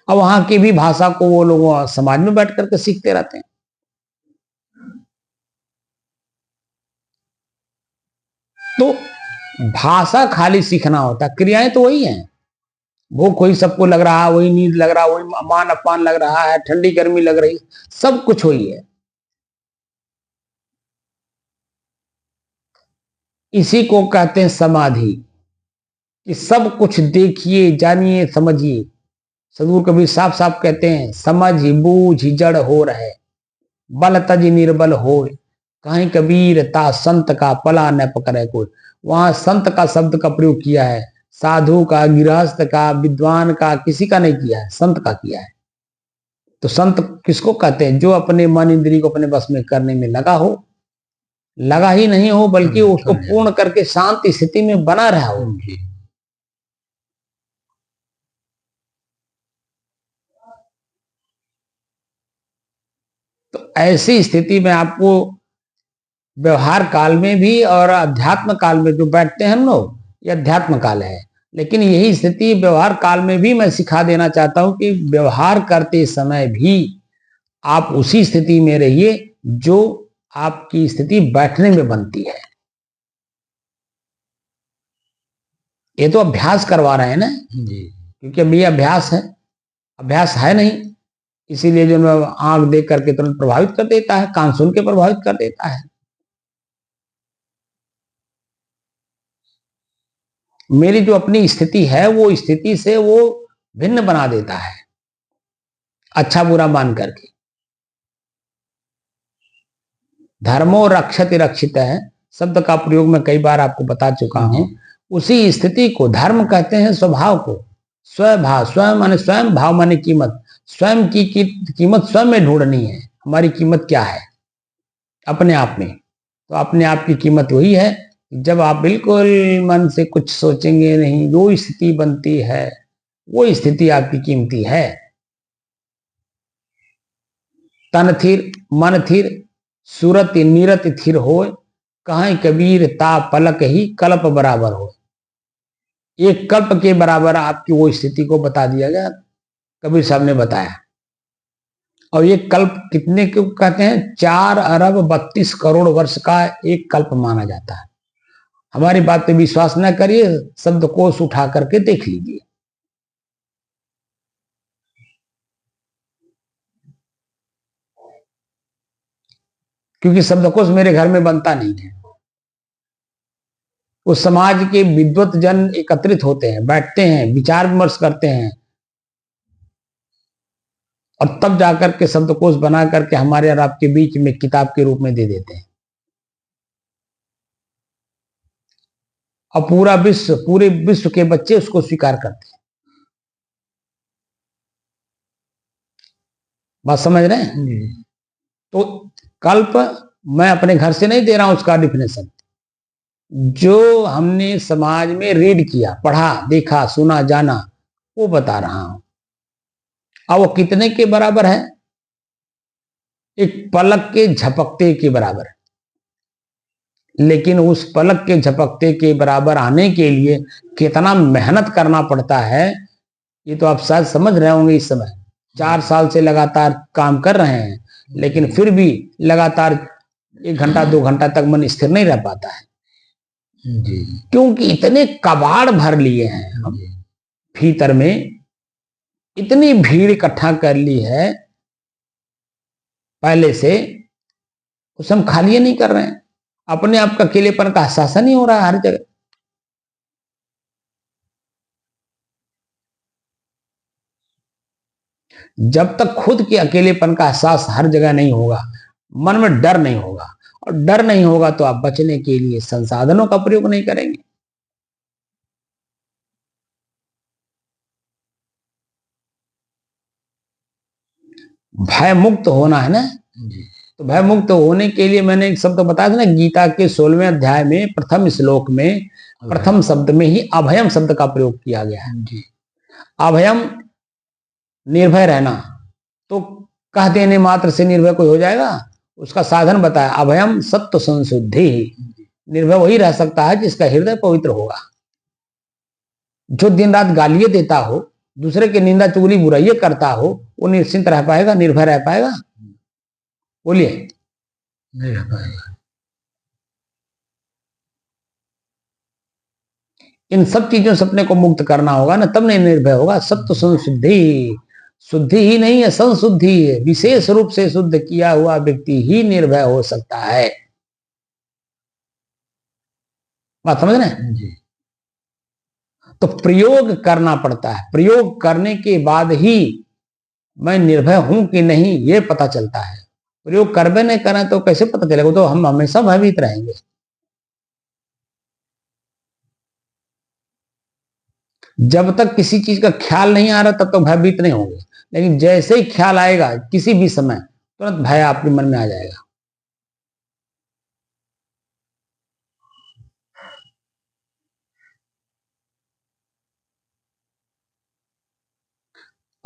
अब वहां की भी भाषा को वो लोग समाज में बैठ करके सीखते रहते हैं। तो भाषा खाली सीखना होता, क्रियाएं तो वही हैं। वो कोई सबको लग रहा है, वही नींद लग रहा है, वही मान अपमान लग रहा है, ठंडी गर्मी लग रही, सब कुछ वही है। इसी को कहते हैं समाधि, कि सब कुछ देखिए, जानिए, समझिए। सदगुरु कबीर साफ साफ कहते हैं, समझ बूझ जड़ हो रहे, बल तज निर्बल हो, कहीं कबीर ता संत का पला न पकड़े कोई। वहां संत का शब्द का प्रयोग किया है, साधु का, गृहस्थ का, विद्वान का, किसी का नहीं किया है, संत का किया है। तो संत किसको कहते हैं? जो अपने मन इंद्रिय को अपने बस में करने में लगा हो, लगा ही नहीं हो बल्कि उसको पूर्ण करके शांत स्थिति में बना रहा हो। तो ऐसी स्थिति में आपको व्यवहार काल में भी और अध्यात्म काल में जो बैठते हैं हम लोग, ये अध्यात्म काल है। लेकिन यही स्थिति व्यवहार काल में भी मैं सिखा देना चाहता हूं कि व्यवहार करते समय भी आप उसी स्थिति में रहिए जो आपकी स्थिति बैठने में बनती है। ये तो अभ्यास करवा रहे हैं ना जी, क्योंकि अभी अभ्यास है, अभ्यास है नहीं, इसीलिए जो आंख देख करके तुरंत प्रभावित कर देता है, कान सुन के प्रभावित कर देता है। मेरी जो अपनी स्थिति है वो स्थिति से वो भिन्न बना देता है, अच्छा बुरा मान करके। धर्मो रक्षति रक्षित है शब्द का प्रयोग मैं कई बार आपको बता चुका हूं। उसी स्थिति को धर्म कहते हैं, स्वभाव को। स्वभाव, स्वयं माने स्वयं, भाव माने कीमत। स्वयं की कीमत स्वयं में ढूंढनी है। हमारी कीमत क्या है अपने आप में? तो अपने आप की कीमत वही है जब आप बिल्कुल मन से कुछ सोचेंगे नहीं, जो स्थिति बनती है वो स्थिति आपकी कीमती है। तन थिर मन थिर सूरत नीरत थिर हो, कहीं कबीर ता पलक ही कल्प बराबर हो। एक कल्प के बराबर आपकी वो स्थिति को बता दिया गया, कबीर साहब ने बताया। और ये कल्प कितने को कहते हैं? 4 अरब 32 करोड़ वर्ष का एक कल्प माना जाता है। हमारी बात पे विश्वास न करिए, शब्दकोश उठा करके देख लीजिए। क्योंकि शब्दकोश मेरे घर में बनता नहीं है। उस समाज के विद्वत जन एकत्रित होते हैं, बैठते हैं, विचार विमर्श करते हैं, और तब जाकर के शब्दकोश बना करके हमारे और आपके बीच में किताब के रूप में दे देते हैं। और पूरे विश्व के बच्चे उसको स्वीकार करते हैं। बात समझ रहे हैं? तो कल्प मैं अपने घर से नहीं दे रहा हूं उसका डिफिनेशन, जो हमने समाज में रीड किया, पढ़ा, देखा, सुना, जाना, वो बता रहा हूं। अब वो कितने के बराबर है? एक पलक के झपकते के बराबर। लेकिन उस पलक के झपकते के बराबर आने के लिए कितना मेहनत करना पड़ता है, ये तो आप शायद समझ रहे होंगे। इस समय 4 साल से लगातार काम कर रहे हैं, लेकिन फिर भी लगातार 1 घंटा 2 घंटा तक मन स्थिर नहीं रह पाता है। जी क्योंकि इतने कबाड़ भर लिए हैं हम भीतर में, इतनी भीड़ इकट्ठा कर ली है पहले से, उसे हम खाली नहीं कर रहे हैं। अपने आप का अकेलेपन का एहसास नहीं हो रहा है हर जगह। जब तक खुद के अकेलेपन का एहसास हर जगह नहीं होगा, मन में डर नहीं होगा, और डर नहीं होगा तो आप बचने के लिए संसाधनों का प्रयोग नहीं करेंगे। भय मुक्त होना है ना, तो भय मुक्त होने के लिए मैंने एक शब्द बताया था ना, गीता के 16वें अध्याय में प्रथम श्लोक में प्रथम शब्द में ही अभयम शब्द का प्रयोग किया गया है। अभयम निर्भय रहना, तो कह देने मात्र से निर्भय कोई हो जाएगा? उसका साधन बताया, अभयम सत्व संशुद्धि। निर्भय वही रह सकता है जिसका हृदय पवित्र होगा। जो दिन रात गालियां देता हो, दूसरे की निंदा चुगली बुराइयां करता हो, वो निश्चिंत रह पाएगा, निर्भय रह पाएगा? बोलिए, नहीं रह पाएगा। इन सब चीजों से अपने को मुक्त करना होगा ना, तब नहीं निर्भय होगा। सत्व संशुद्धि, शुद्धि ही नहीं है, संशुद्धि है। विशेष रूप से शुद्ध किया हुआ व्यक्ति ही निर्भय हो सकता है। बात समझ रहे हैं? तो प्रयोग करना पड़ता है। प्रयोग करने के बाद ही मैं निर्भय हूं कि नहीं ये पता चलता है। प्रयोग करबे नहीं करें तो कैसे पता चलेगा? तो हम हमेशा भयभीत रहेंगे। जब तक किसी चीज का ख्याल नहीं आ रहा तब तक भयभीत नहीं होंगे, लेकिन जैसे ही ख्याल आएगा किसी भी समय, तुरंत भय आपके मन में आ जाएगा।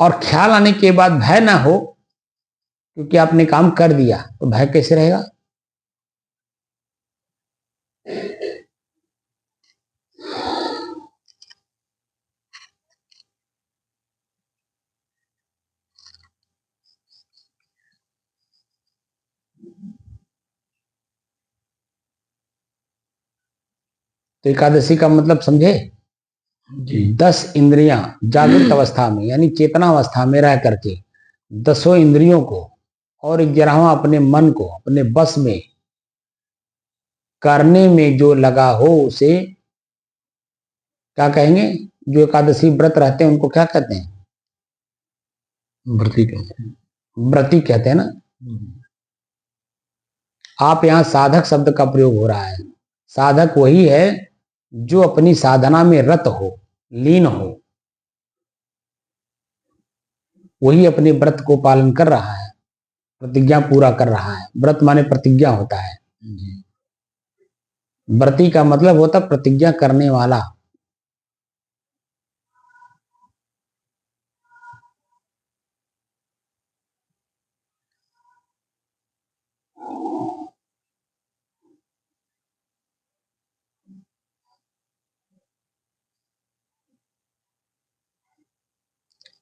और ख्याल आने के बाद भय ना हो क्योंकि आपने काम कर दिया, तो भय कैसे रहेगा? तो एकादशी का मतलब समझे? 10 इंद्रियां जागृत अवस्था में यानी चेतना अवस्था में रह करके 10 इंद्रियों को और 11वां अपने मन को अपने बस में करने में जो लगा हो उसे क्या कहेंगे? जो एकादशी व्रत रहते हैं उनको क्या कहते हैं? व्रती कहते हैं। व्रती कहते हैं ना। आप यहां साधक शब्द का प्रयोग हो रहा है। साधक वही है जो अपनी साधना में रत हो, लीन हो, वही अपने व्रत को पालन कर रहा है, प्रतिज्ञा पूरा कर रहा है। व्रत माने प्रतिज्ञा होता है। व्रती का मतलब होता प्रतिज्ञा करने वाला।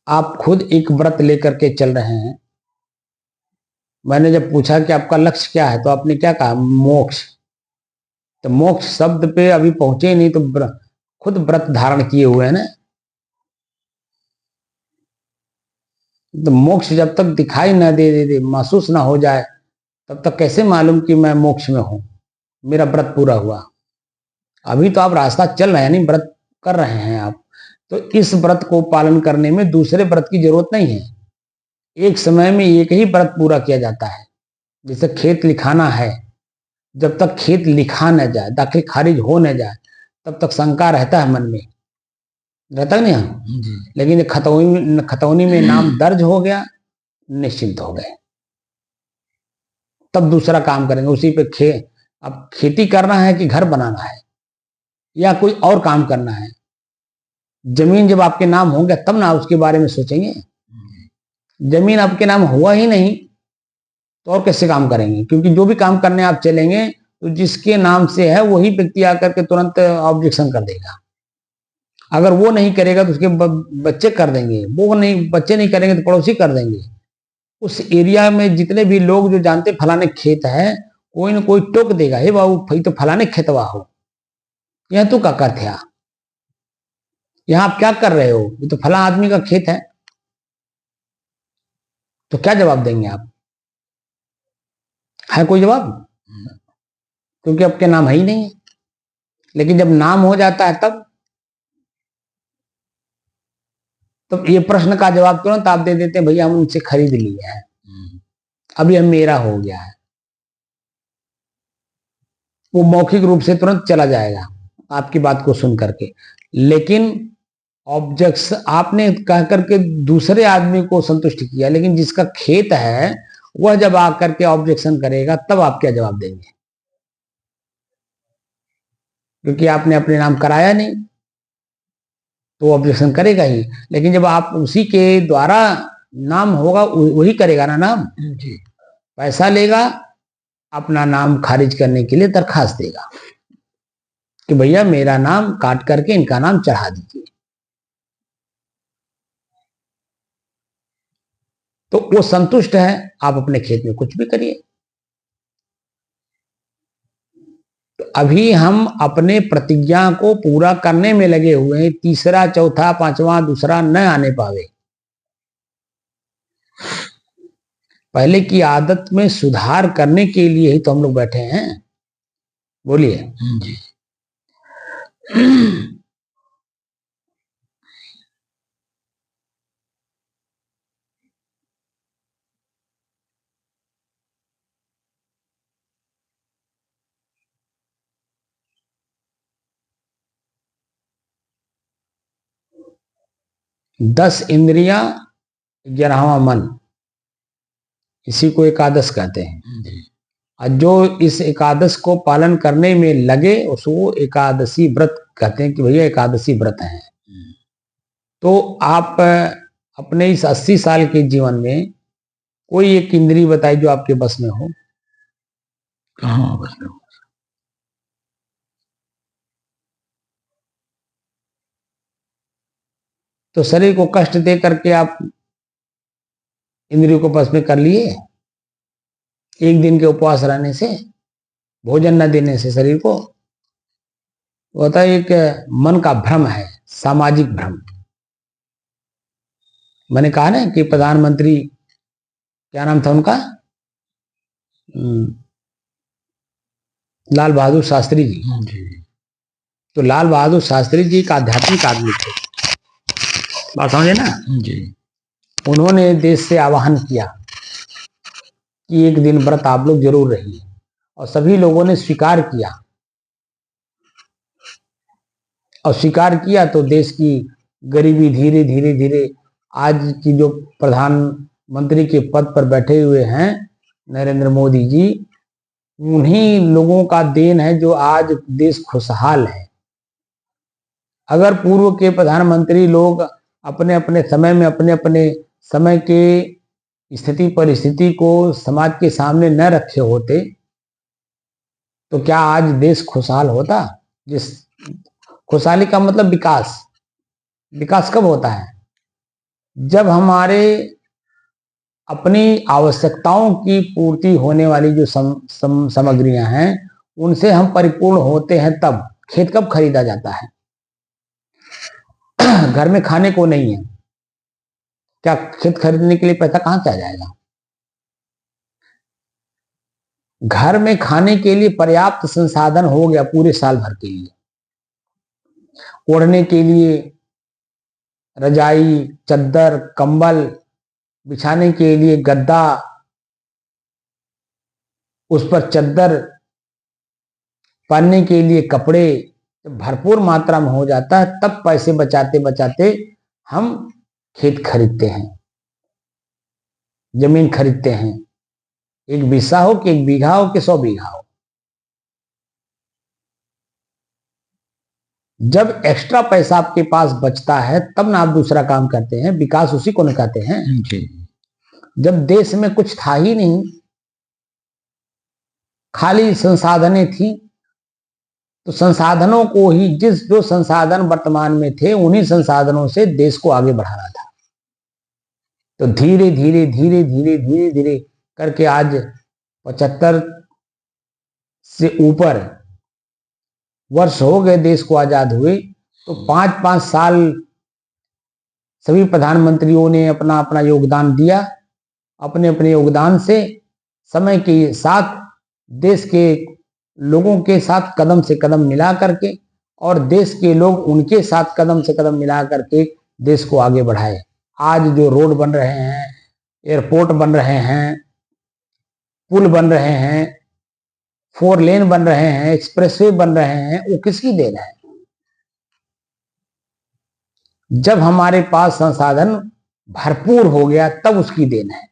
आप खुद एक व्रत लेकर के चल रहे हैं। मैंने जब पूछा कि आपका लक्ष्य क्या है तो आपने क्या कहा? मोक्ष। तो मोक्ष शब्द पे अभी पहुंचे नहीं तो खुद व्रत धारण किए हुए हैं ना। तो मोक्ष जब तक दिखाई ना दे महसूस ना हो जाए तब तक कैसे मालूम कि मैं मोक्ष में हूं, मेरा व्रत पूरा हुआ? अभी तो आप रास्ता चल रहे हैं, यानी व्रत कर रहे हैं आप। तो इस व्रत को पालन करने में दूसरे व्रत की जरूरत नहीं है। एक समय में एक ही व्रत पूरा किया जाता है। जैसे खेत लिखाना है, जब तक खेत लिखा न जाए, दाखिल खारिज हो न जाए, तब तक शंका रहता है मन में, रहता नहीं है? लेकिन खतौनी में नाम दर्ज हो गया, निश्चिंत हो गए, तब दूसरा काम करेंगे। उसी पे अब खेती करना है कि घर बनाना है या कोई और काम करना है, जमीन जब आपके नाम होंगे तब ना उसके बारे में सोचेंगे। जमीन आपके नाम हुआ ही नहीं तो और कैसे काम करेंगे? क्योंकि जो भी काम करने आप चलेंगे तो जिसके नाम से है वही व्यक्ति आकर के तुरंत ऑब्जेक्शन कर देगा। अगर वो नहीं करेगा तो उसके बच्चे कर देंगे, वो नहीं, बच्चे नहीं करेंगे तो पड़ोसी कर देंगे। उस एरिया में जितने भी लोग जो जानते फलाने खेत है, कोई ना कोई टोक देगा, हे बाबू भाई तो फलाने खेतवा हो, यह तो का कर थे, यहां आप क्या कर रहे हो, ये तो फला आदमी का खेत है। तो क्या जवाब देंगे आप? है कोई जवाब? क्योंकि आपके नाम है ही नहीं है। लेकिन जब नाम हो जाता है तब तो ये प्रश्न का जवाब तुरंत आप दे देते हैं, भैया हम उनसे खरीद लिए हैं, अब ये मेरा हो गया है। वो मौखिक रूप से तुरंत चला जाएगा आपकी बात को सुन करके। लेकिन ऑब्जेक्ट्स आपने कह करके दूसरे आदमी को संतुष्ट किया, लेकिन जिसका खेत है वह जब आकर के ऑब्जेक्शन करेगा तब आप क्या जवाब देंगे? क्योंकि आपने अपने नाम कराया नहीं तो ऑब्जेक्शन करेगा ही। लेकिन जब आप उसी के द्वारा नाम होगा वही करेगा ना नाम जी, पैसा लेगा, अपना नाम खारिज करने के लिए दरखास्त देगा कि भैया मेरा नाम काट करके इनका नाम चढ़ा दीजिए। तो वो संतुष्ट है, आप अपने खेत में कुछ भी करिए। तो अभी हम अपने प्रतिज्ञा को पूरा करने में लगे हुए हैं, तीसरा चौथा पांचवा दूसरा न आने पावे। पहले की आदत में सुधार करने के लिए ही तो हम लोग बैठे हैं। बोलिए जी। 10 इंद्रियां 11वां मन, इसी को एकादश कहते हैं। और जो इस एकादश को पालन करने में लगे उसको एकादशी व्रत कहते हैं कि भैया एकादशी व्रत है। तो आप अपने इस 80 साल के जीवन में कोई एक इंद्री बताइए जो आपके बस में हो। कहाँ बस में हो? तो शरीर को कष्ट दे करके आप इंद्रियों को बस में कर लिए। एक दिन के उपवास रहने से, भोजन न देने से शरीर को होता है एक मन का भ्रम है, सामाजिक भ्रम। मैंने कहा ना कि प्रधानमंत्री क्या नाम था उनका, लाल बहादुर शास्त्री जी। तो लाल बहादुर शास्त्री जी एक आध्यात्मिक आदमी थे, बात समझे ना जी। उन्होंने देश से आह्वान किया कि एक दिन व्रत आप लोग जरूर रहिए, और सभी लोगों ने स्वीकार किया। और स्वीकार किया तो देश की गरीबी धीरे धीरे धीरे आज की जो प्रधानमंत्री के पद पर बैठे हुए हैं नरेंद्र मोदी जी, उन्हीं लोगों का देन है जो आज देश खुशहाल है। अगर पूर्व के प्रधानमंत्री लोग अपने अपने समय में अपने अपने समय के स्थिति परिस्थिति को समाज के सामने न रखे होते तो क्या आज देश खुशहाल होता? जिस खुशहाली का मतलब विकास। विकास कब होता है? जब हमारे अपनी आवश्यकताओं की पूर्ति होने वाली जो सामग्रियां हैं उनसे हम परिपूर्ण होते हैं। तब खेत कब खरीदा जाता है? घर में खाने को नहीं है, क्या खेत खरीदने के लिए पैसा कहां से आ जाएगा? घर में खाने के लिए पर्याप्त संसाधन हो गया पूरे साल भर के लिए। ओढ़ने के लिए रजाई, चद्दर, कंबल, बिछाने के लिए गद्दा, उस पर चद्दर, पहनने के लिए कपड़े भरपूर मात्रा में हो जाता है। तब पैसे बचाते बचाते हम खेत खरीदते हैं, जमीन खरीदते हैं। एक बिस्सा हो कि 1 बीघा हो कि 100 बीघा हो। जब एक्स्ट्रा पैसा आपके पास बचता है तब ना आप दूसरा काम करते हैं। विकास उसी को न कहते हैं जी। जब देश में कुछ था ही नहीं, खाली संसाधनें थी, तो संसाधनों को ही, जो संसाधन वर्तमान में थे उन्हीं संसाधनों से देश को आगे बढ़ाना था। तो धीरे धीरे धीरे धीरे धीरे धीरे करके आज 75 से ऊपर वर्ष हो गए देश को आजाद हुए, तो 5-5 साल सभी प्रधानमंत्रियों ने अपना अपना योगदान दिया। अपने अपने योगदान से समय के साथ देश के लोगों के साथ कदम से कदम मिला करके, और देश के लोग उनके साथ कदम से कदम मिला करके देश को आगे बढ़ाए। आज जो रोड बन रहे हैं, एयरपोर्ट बन रहे हैं, पुल बन रहे हैं, 4 लेन बन रहे हैं, एक्सप्रेसवे बन रहे हैं, वो किसकी देन है? जब हमारे पास संसाधन भरपूर हो गया तब उसकी देन है।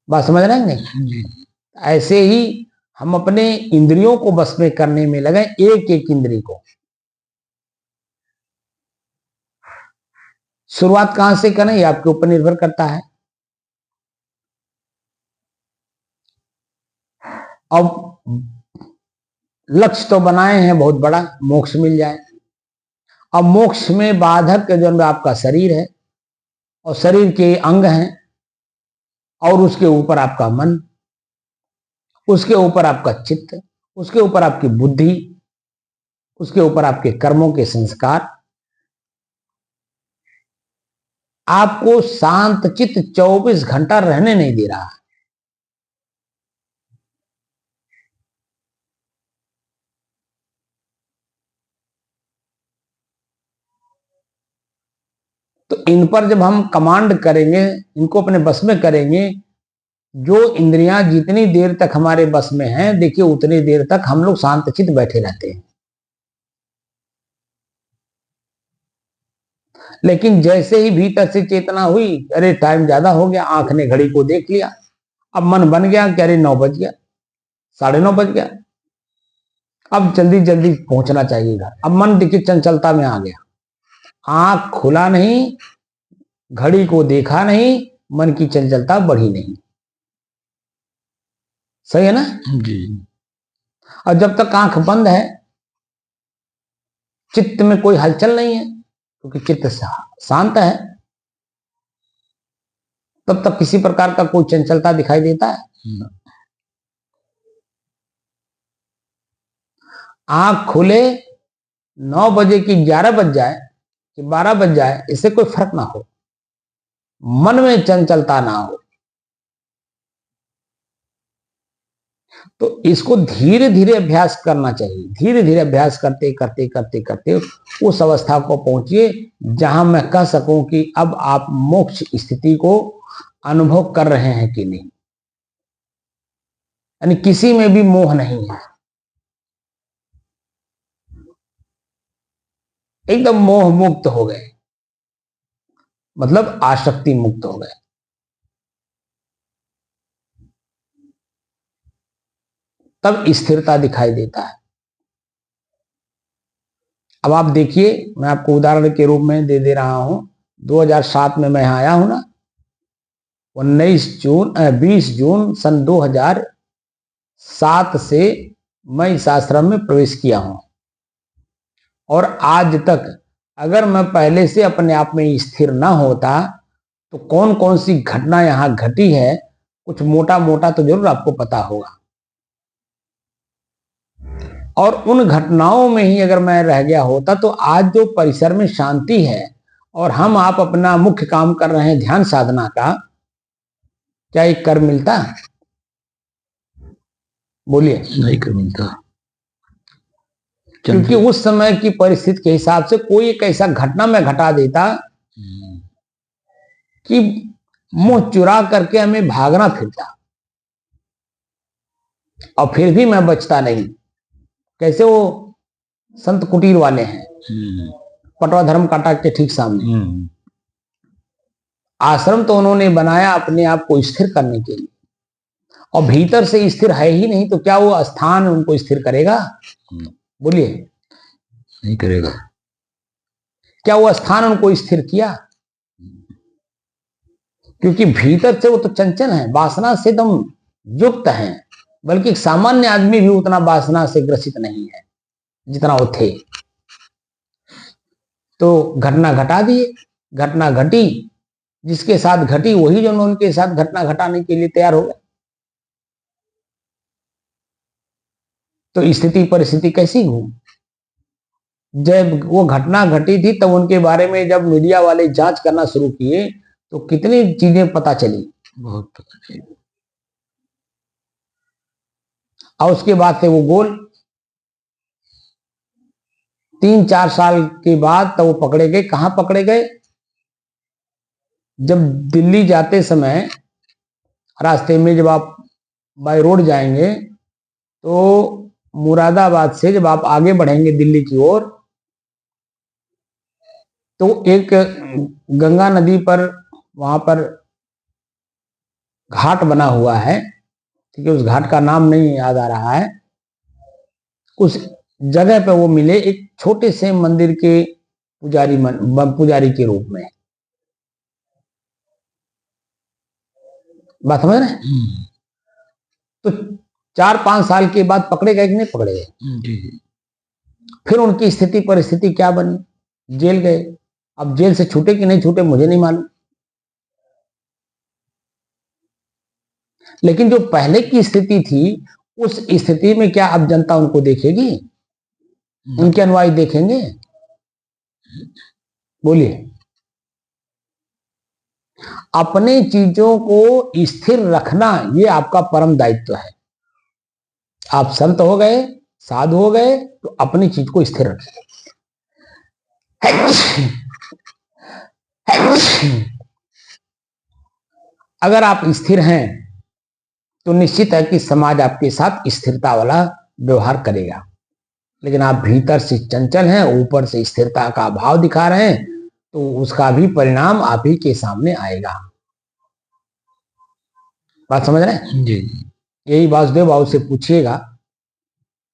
बात समझ रहे हैं नहीं? ऐसे ही हम अपने इंद्रियों को बस में करने में लगे, एक एक इंद्रिय को। शुरुआत कहां से करें ये आपके ऊपर निर्भर करता है। अब लक्ष्य तो बनाए हैं बहुत बड़ा, मोक्ष मिल जाए। अब मोक्ष में बाधक जो आपका शरीर है, और शरीर के अंग हैं, और उसके ऊपर आपका मन, उसके ऊपर आपका चित्त, उसके ऊपर आपकी बुद्धि, उसके ऊपर आपके कर्मों के संस्कार। आपको शांत चित्त 24 घंटा रहने नहीं दे रहा। तो इन पर जब हम कमांड करेंगे, इनको अपने बस में करेंगे, जो इंद्रियां जितनी देर तक हमारे बस में हैं, देखिए उतनी देर तक हम लोग शांतचित्त बैठे रहते हैं। लेकिन जैसे ही भीतर से चेतना हुई, अरे टाइम ज्यादा हो गया, आंख ने घड़ी को देख लिया, अब मन बन गया कि अरे 9 बज गया, 9:30 बज गया, अब जल्दी जल्दी पहुंचना चाहिए घर। अब मन देखिए चंचलता में आ गया, आंख खुला नहीं, घड़ी को देखा नहीं, मन की चंचलता बढ़ी नहीं। सही है ना जी। और जब तक आंख बंद है, चित्त में कोई हलचल नहीं है, क्योंकि चित्त शांत है, तब तक किसी प्रकार का कोई चंचलता दिखाई देता है? आंख खुले, 9 बजे की 11 बज जाए कि 12 बज जाए, इससे कोई फर्क ना हो, मन में चंचलता ना हो, तो इसको धीरे धीरे अभ्यास करना चाहिए। धीरे धीरे अभ्यास करते करते करते करते उस अवस्था को पहुंचिए जहां मैं कह सकूं कि अब आप मोक्ष स्थिति को अनुभव कर रहे हैं कि नहीं। यानी किसी में भी मोह नहीं है, एकदम मोह मुक्त हो गए, मतलब आसक्ति मुक्त हो गए। तब स्थिरता दिखाई देता है। अब आप देखिए, मैं आपको उदाहरण के रूप में दे रहा हूं। 2007 में मैं यहां आया हूं ना, 20 जून सन 2007 से मैं इस आश्रम में प्रवेश किया हूं, और आज तक अगर मैं पहले से अपने आप में स्थिर ना होता तो कौन कौन सी घटना यहां घटी है, कुछ मोटा मोटा तो जरूर आपको पता होगा। और उन घटनाओं में ही अगर मैं रह गया होता तो आज जो परिसर में शांति है और हम आप अपना मुख्य काम कर रहे हैं ध्यान साधना का, क्या एक कर मिलता? बोलिए। नहीं कर मिलता, क्योंकि उस समय की परिस्थिति के हिसाब से कोई एक ऐसा घटना में घटा देता कि मुंह चुरा करके हमें भागना फिरता, और फिर भी मैं बचता नहीं। कैसे? वो संत कुटीर वाले हैं, पटवा धर्म काटा के ठीक सामने। आश्रम तो उन्होंने बनाया अपने आप को स्थिर करने के लिए, और भीतर से स्थिर है ही नहीं, तो क्या वो स्थान उनको स्थिर करेगा? बोलिए। नहीं करेगा। क्या वो स्थान उनको स्थिर किया? क्योंकि भीतर से वो तो चंचल है, वासना से एकदम युक्त है, बल्कि एक सामान्य आदमी भी उतना वासना से ग्रसित नहीं है जितना वो थे। तो घटना घटा दिए, घटना घटी, जिसके साथ घटी वही जो उनके साथ घटना घटाने के लिए तैयार हो गए। तो स्थिति परिस्थिति कैसी हुई? जब वो घटना घटी थी तब उनके बारे में जब मीडिया वाले जांच करना शुरू किए तो कितनी चीजें पता चली, बहुत पता चली। और उसके बाद से वो गोल 3-4 साल के बाद तो वो पकड़े गए। कहां पकड़े गए? जब दिल्ली जाते समय रास्ते में जब आप बाय रोड जाएंगे तो मुरादाबाद से जब आप आगे बढ़ेंगे दिल्ली की ओर तो एक गंगा नदी पर वहां पर घाट बना हुआ है, ठीक है, उस घाट का नाम नहीं याद आ रहा है। उस जगह पे वो मिले एक छोटे से मंदिर के पुजारी के रूप में। बात समझ रहे हैं? तो 4-5 साल के बाद पकड़े गए कि नहीं पकड़े गए? जी। फिर उनकी स्थिति परिस्थिति क्या बनी? जेल गए। अब जेल से छूटे कि नहीं छूटे मुझे नहीं मालूम, लेकिन जो पहले की स्थिति थी उस स्थिति में क्या अब जनता उनको देखेगी? उनके अनुयायी देखेंगे? बोलिए। अपने चीजों को स्थिर रखना ये आपका परम दायित्व है। आप संत हो गए, साधु हो गए, तो अपनी चीज को स्थिर रखिए। अगर आप स्थिर हैं तो निश्चित है कि समाज आपके साथ स्थिरता वाला व्यवहार करेगा। लेकिन आप भीतर से चंचल हैं, ऊपर से स्थिरता का अभाव दिखा रहे हैं, तो उसका भी परिणाम आप ही के सामने आएगा। बात समझ रहे हैं? जी। यही वासुदेव बाबू से पूछिएगा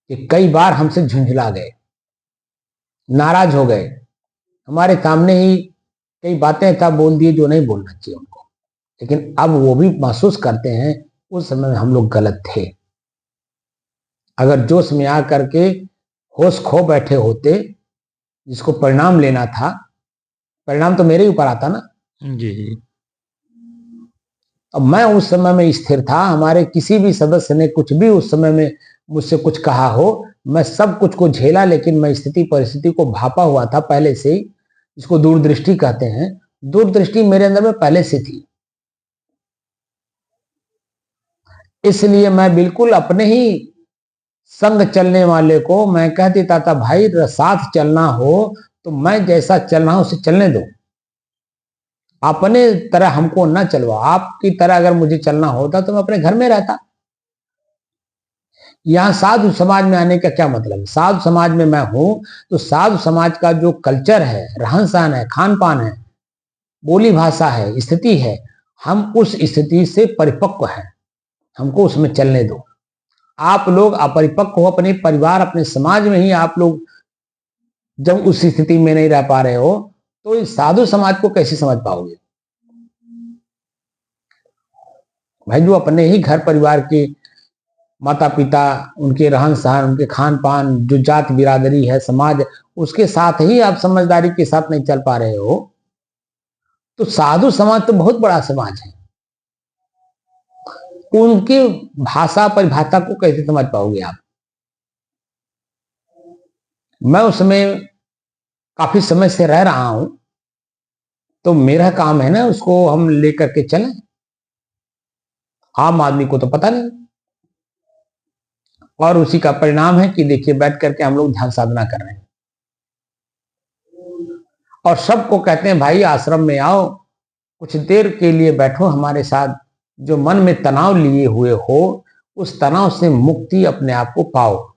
कि कई बार हमसे झुंझला गए, नाराज हो गए, हमारे सामने ही कई बातें था बोल दिए जो नहीं बोलना चाहिए उनको, लेकिन अब वो भी महसूस करते हैं उस समय में हम लोग गलत थे। अगर जोश में आ करके होश खो बैठे होते, जिसको परिणाम लेना था, परिणाम तो मेरे ऊपर आता ना। जी। अब मैं उस समय में स्थिर था, हमारे किसी भी सदस्य ने कुछ भी उस समय में मुझसे कुछ कहा हो, मैं सब कुछ को झेला, लेकिन मैं स्थिति परिस्थिति को भापा हुआ था पहले से ही। इसको दूरदृष्टि कहते हैं। दूरदृष्टि मेरे अंदर में पहले से थी, इसलिए मैं बिल्कुल अपने ही संग चलने वाले को मैं कह देता था, भाई साथ चलना हो तो मैं जैसा चल रहा हूं उसे चलने दो, अपने तरह हमको ना चलवाओ। आपकी तरह अगर मुझे चलना होता तो मैं अपने घर में रहता। यहां साधु समाज में आने का क्या मतलब? साधु समाज में मैं हूं तो साधु समाज का जो कल्चर है, रहन सहन है, खान पान है, बोली भाषा है, स्थिति है, हम उस स्थिति से परिपक्व हैं, हमको उसमें चलने दो। आप लोग अपरिपक्व हो अपने परिवार अपने समाज में ही, आप लोग जब उस स्थिति में नहीं रह पा रहे हो तो इस साधु समाज को कैसे समझ पाओगे? भाई जो अपने ही घर परिवार के माता पिता, उनके रहन सहन, उनके खान पान, जो जात बिरादरी है, समाज, उसके साथ ही आप समझदारी के साथ नहीं चल पा रहे हो, तो साधु समाज तो बहुत बड़ा समाज है, उनकी भाषा परिभाषा को कैसे समझ पाओगे आप? मैं उसमें काफी समय से रह रहा हूं, तो मेरा काम है ना उसको हम लेकर के चलें। आम आदमी को तो पता नहीं, और उसी का परिणाम है कि देखिए बैठ करके हम लोग ध्यान साधना कर रहे हैं और सबको कहते हैं भाई आश्रम में आओ, कुछ देर के लिए बैठो हमारे साथ, जो मन में तनाव लिए हुए हो उस तनाव से मुक्ति अपने आप को पाओ।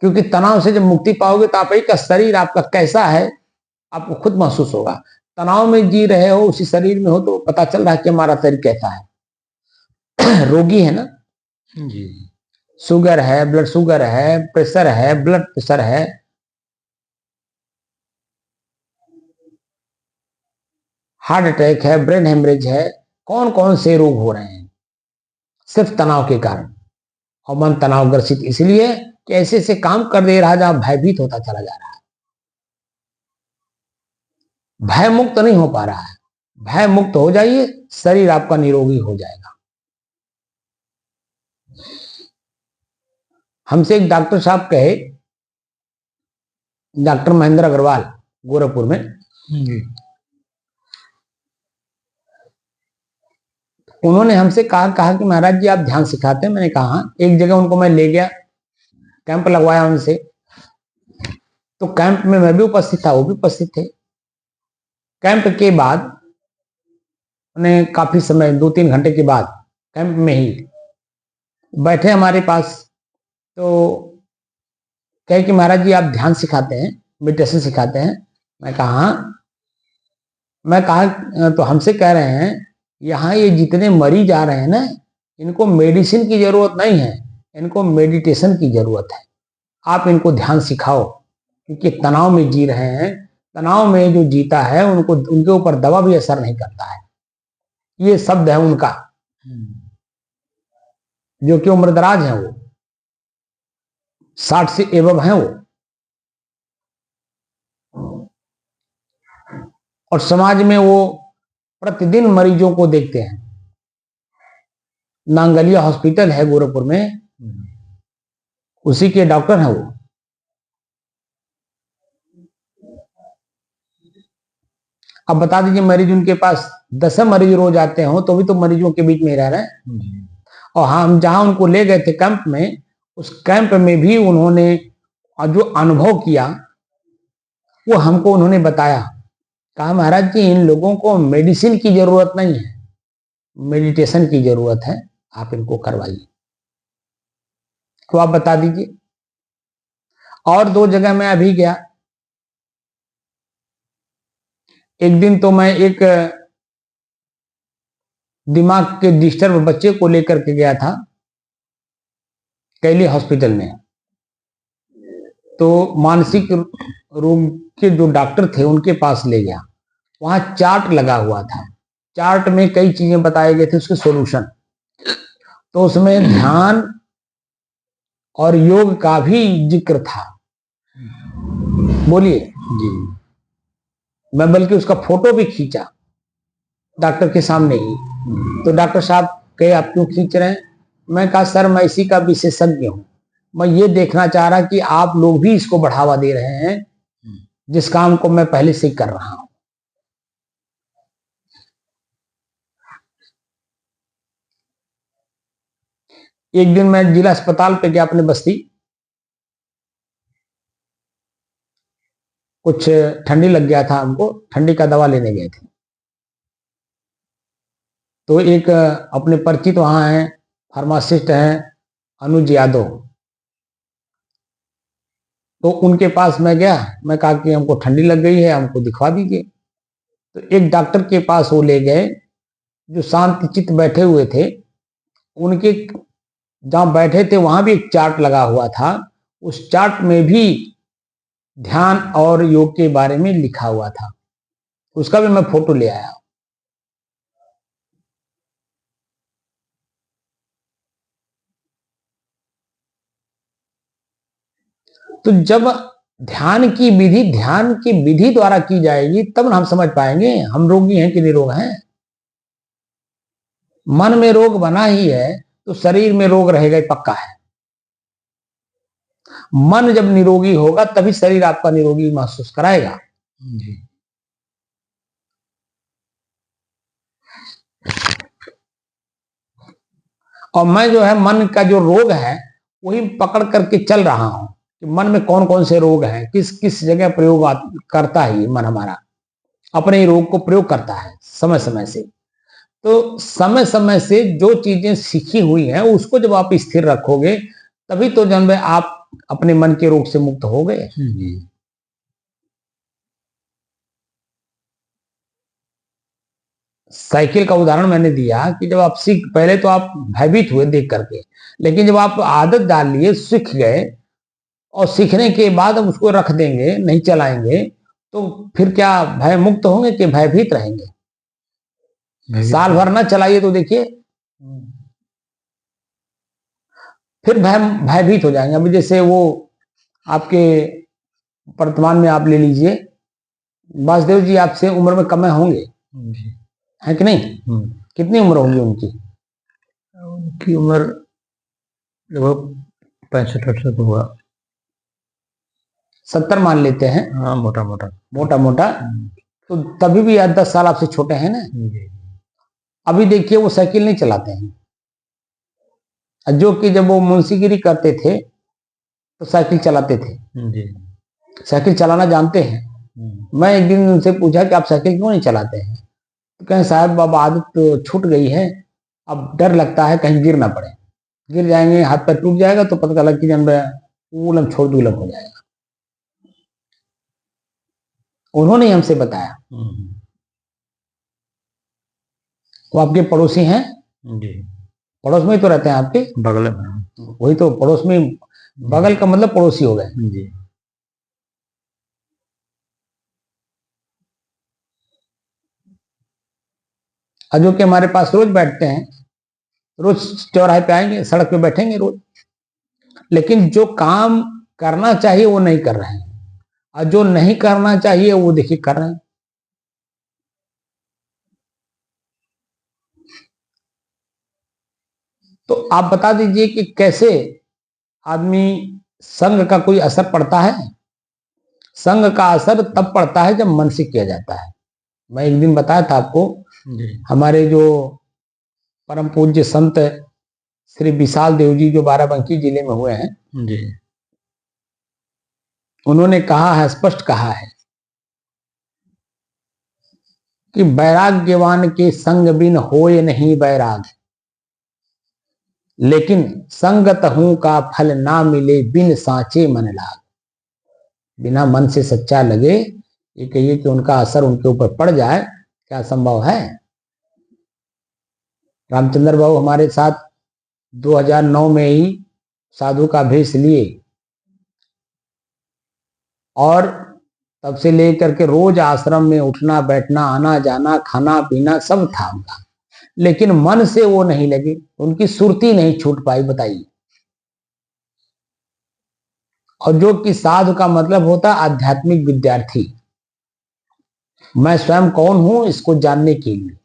क्योंकि तनाव से जब मुक्ति पाओगे तो आप ही का शरीर आपका कैसा है आपको खुद महसूस होगा। तनाव में जी रहे हो, उसी शरीर में हो, तो पता चल रहा है कि हमारा शरीर कैसा है। रोगी है ना जी। शुगर है, ब्लड शुगर है, प्रेशर है, ब्लड प्रेशर है, हार्ट अटैक है, ब्रेन हेमरेज है, कौन कौन से रोग हो रहे हैं सिर्फ तनाव के कारण। और मन तनाव ग्रसित इसलिए कि ऐसे ऐसे काम कर दे रहा जहां भयभीत होता चला जा रहा है, भय मुक्त नहीं हो पा रहा है। भय मुक्त हो जाइए, शरीर आपका निरोगी हो जाएगा। हमसे एक डॉक्टर साहब कहे, डॉक्टर महेंद्र अग्रवाल, गोरखपुर में, उन्होंने हमसे कहा कि महाराज जी आप ध्यान सिखाते हैं। मैंने कहा, एक जगह उनको मैं ले गया, कैंप लगवाया उनसे, तो कैंप में मैं भी उपस्थित था, वो भी उपस्थित थे। कैंप के बाद उन्हें काफी समय, 2-3 घंटे के बाद कैंप में ही बैठे हमारे पास, तो कहे कि महाराज जी आप ध्यान सिखाते हैं, मेडिटेशन सिखाते हैं। मैं कहा तो हमसे कह रहे हैं यहाँ ये जितने मरीज आ रहे हैं ना, इनको मेडिसिन की जरूरत नहीं है, इनको मेडिटेशन की जरूरत है। आप इनको ध्यान सिखाओ, क्योंकि तनाव में जी रहे हैं, तनाव में जो जीता है उनको, उनके ऊपर दवा भी असर नहीं करता है। ये शब्द है उनका, जो कि उम्रदराज है, वो 60 से एबव है वो, और समाज में वो प्रतिदिन मरीजों को देखते हैं। नांगलिया हॉस्पिटल है गोरखपुर में, उसी के डॉक्टर हैं वो। अब बता दीजिए, मरीज उनके पास 10 मरीज रोज आते हो तो भी तो मरीजों के बीच में रह रहे हैं। और हम जहां उनको ले गए थे कैंप में, उस कैंप में भी उन्होंने जो अनुभव किया वो हमको उन्होंने बताया। कहा महाराज जी इन लोगों को मेडिसिन की जरूरत नहीं है, मेडिटेशन की जरूरत है, आप इनको करवाइए। तो आप बता दीजिए। और 2 जगह मैं अभी गया। एक दिन तो मैं एक दिमाग के डिस्टर्ब बच्चे को लेकर के गया था कैली हॉस्पिटल में। तो मानसिक रोग के जो डॉक्टर थे उनके पास ले गया। वहां चार्ट लगा हुआ था, चार्ट में कई चीजें बताए गए थे, उसके सॉल्यूशन। तो उसमें ध्यान और योग का भी जिक्र था। बोलिए जी। मैं बल्कि उसका फोटो भी खींचा डॉक्टर के सामने ही। तो डॉक्टर साहब कहे आप क्यों खींच रहे हैं? मैं कहा सर मैं इसी का विशेषज्ञ हूं, मैं ये देखना चाह रहा कि आप लोग भी इसको बढ़ावा दे रहे हैं, जिस काम को मैं पहले से कर रहा हूं। एक दिन मैं जिला अस्पताल पे गया अपने बस्ती, कुछ ठंडी लग गया था हमको, ठंडी का दवा लेने गए थे। तो एक अपने परिचित वहां हैं, फार्मासिस्ट हैं, अनुज यादव। तो उनके पास मैं गया, मैं कहा कि हमको ठंडी लग गई है, हमको दिखवा दीजिए। तो एक डॉक्टर के पास वो ले गए, जो शांत चित्त बैठे हुए थे। उनके जहां बैठे थे वहां भी एक चार्ट लगा हुआ था, उस चार्ट में भी ध्यान और योग के बारे में लिखा हुआ था। उसका भी मैं फोटो ले आया। तो जब ध्यान की विधि द्वारा की जाएगी, तब हम समझ पाएंगे हम रोगी हैं कि निरोग हैं। मन में रोग बना ही है तो शरीर में रोग रहेगा ही, पक्का है। मन जब निरोगी होगा तभी शरीर आपका निरोगी महसूस कराएगा। और मैं जो है मन का जो रोग है वही पकड़ करके चल रहा हूं कि मन में कौन कौन से रोग हैं, किस किस जगह प्रयोग करता है मन हमारा, अपने ही रोग को प्रयोग करता है समय समय से। तो समय समय से जो चीजें सीखी हुई हैं उसको जब आप स्थिर रखोगे तभी तो जन्म आप अपने मन के रोग से मुक्त हो गए। साइकिल का उदाहरण मैंने दिया कि जब आप पहले तो आप भयभीत हुए देख करके, लेकिन जब आप आदत डाल लिए, सीख गए, और सीखने के बाद हम उसको रख देंगे, नहीं चलाएंगे, तो फिर क्या भय मुक्त होंगे कि भयभीत रहेंगे? साल भर ना चलाइए तो देखिए फिर भयभीत हो जाएंगे। अभी जैसे वो आपके वर्तमान में आप ले लीजिए, वासुदेव जी आपसे उम्र में कम होंगे, है कि नहीं? कितनी उम्र होगी उनकी? उनकी उम्र लगभग 65-68 तो हुआ। 70 मान लेते हैं, हाँ, मोटा मोटा। मोटा मोटा। तो तभी भी 10 साल आपसे छोटे हैं ना। जी। अभी देखिए वो साइकिल नहीं चलाते हैं, जो कि जब वो मुंशीगिरी करते थे तो साइकिल चलाते थे, जी। साइकिल चलाना जानते हैं। मैं एक दिन उनसे पूछा कि आप साइकिल क्यों नहीं चलाते हैं, तो कहें साहब अब आदत तो छूट गई है, अब डर लगता है कहीं गिर ना पड़े, गिर जाएंगे हाथ पैर टूट जाएगा तो पता चला कि जन उलम छोड़ दूलम हो जाएगा। उन्होंने हमसे बताया। वो आपके पड़ोसी हैं? जी। पड़ोस में ही तो रहते हैं आपके, बगल में। वही तो पड़ोस में, बगल का मतलब पड़ोसी हो गए। जी। जो कि हमारे पास रोज बैठते हैं, रोज चौराहे पे आएंगे, सड़क पे बैठेंगे रोज, लेकिन जो काम करना चाहिए वो नहीं कर रहे हैं, और जो नहीं करना चाहिए वो देखिए कर रहे हैं। तो आप बता दीजिए कि कैसे आदमी, संग का कोई असर पड़ता है? संग का असर तब पड़ता है जब मन से किया जाता है। मैं एक दिन बताया था आपको, हमारे जो परम पूज्य संत श्री विशाल देव जी जो बाराबंकी जिले में हुए हैं जी। उन्होंने कहा है, स्पष्ट कहा है कि वैराग्यवान के संग बिन होए नहीं वैराग, लेकिन संगत हूं का फल ना मिले बिन साचे मन लाग। बिना मन से सच्चा लगे, ये कहिए कि उनका असर उनके ऊपर पड़ जाए, क्या संभव है? रामचंद्र बाबू हमारे साथ 2009 में ही साधु का भेष लिए, और तब से लेकर के रोज आश्रम में उठना बैठना आना जाना खाना पीना सब था उनका, लेकिन मन से वो नहीं लगे, उनकी सुरती नहीं छूट पाई। बताइए। और जो कि साधु का मतलब होता है आध्यात्मिक विद्यार्थी, मैं स्वयं कौन हूं इसको जानने के लिए।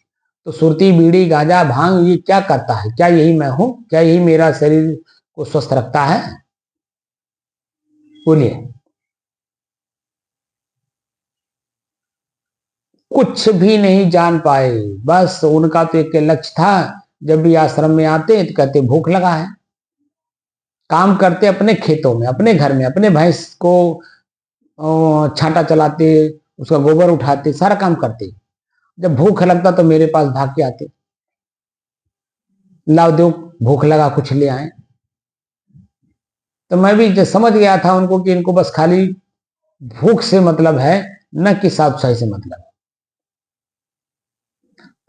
तो सुरती बीड़ी गांजा भांग ये क्या करता है? क्या यही मैं हूं? क्या यही मेरा शरीर को स्वस्थ रखता है? बोलिए। कुछ भी नहीं जान पाए। बस उनका तो एक लक्ष्य था, जब भी आश्रम में आते तो कहते भूख लगा है। काम करते अपने खेतों में, अपने घर में, अपने भैंस को छांटा चलाते, उसका गोबर उठाते, सारा काम करते। जब भूख लगता तो मेरे पास भाग के आते, लाओ दो, भूख लगा कुछ ले आए। तो मैं भी समझ गया था उनको कि इनको बस खाली भूख से मतलब है, न कि साफ सफाई से मतलब है।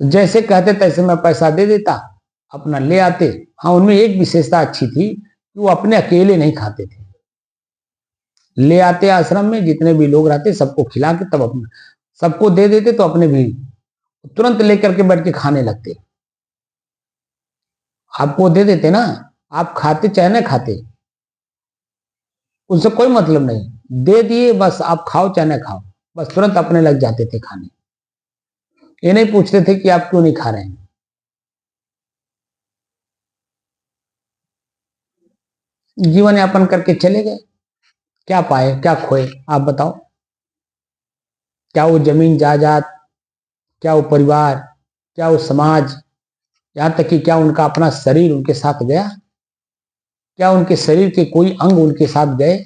जैसे कहते तैसे मैं पैसा दे देता, अपना ले आते। हाँ, उनमें एक विशेषता अच्छी थी कि वो अपने अकेले नहीं खाते थे, ले आते आश्रम में जितने भी लोग रहते सबको खिला के तब अपना सबको दे देते, तो अपने भी तुरंत लेकर के बैठ के खाने लगते। आपको दे देते ना, आप खाते चाहे ना खाते, उनसे कोई मतलब नहीं, दे दिए बस, आप खाओ चाहे ना खाओ, बस तुरंत अपने लग जाते थे खाने। ये नहीं पूछते थे कि आप क्यों नहीं खा रहे हैं। जीवन यापन करके चले गए। क्या पाए क्या खोए आप बताओ? क्या वो जमीन जायदाद, क्या वो परिवार, क्या वो समाज, यहां तक कि क्या उनका अपना शरीर उनके साथ गया? क्या उनके शरीर के कोई अंग उनके साथ गए?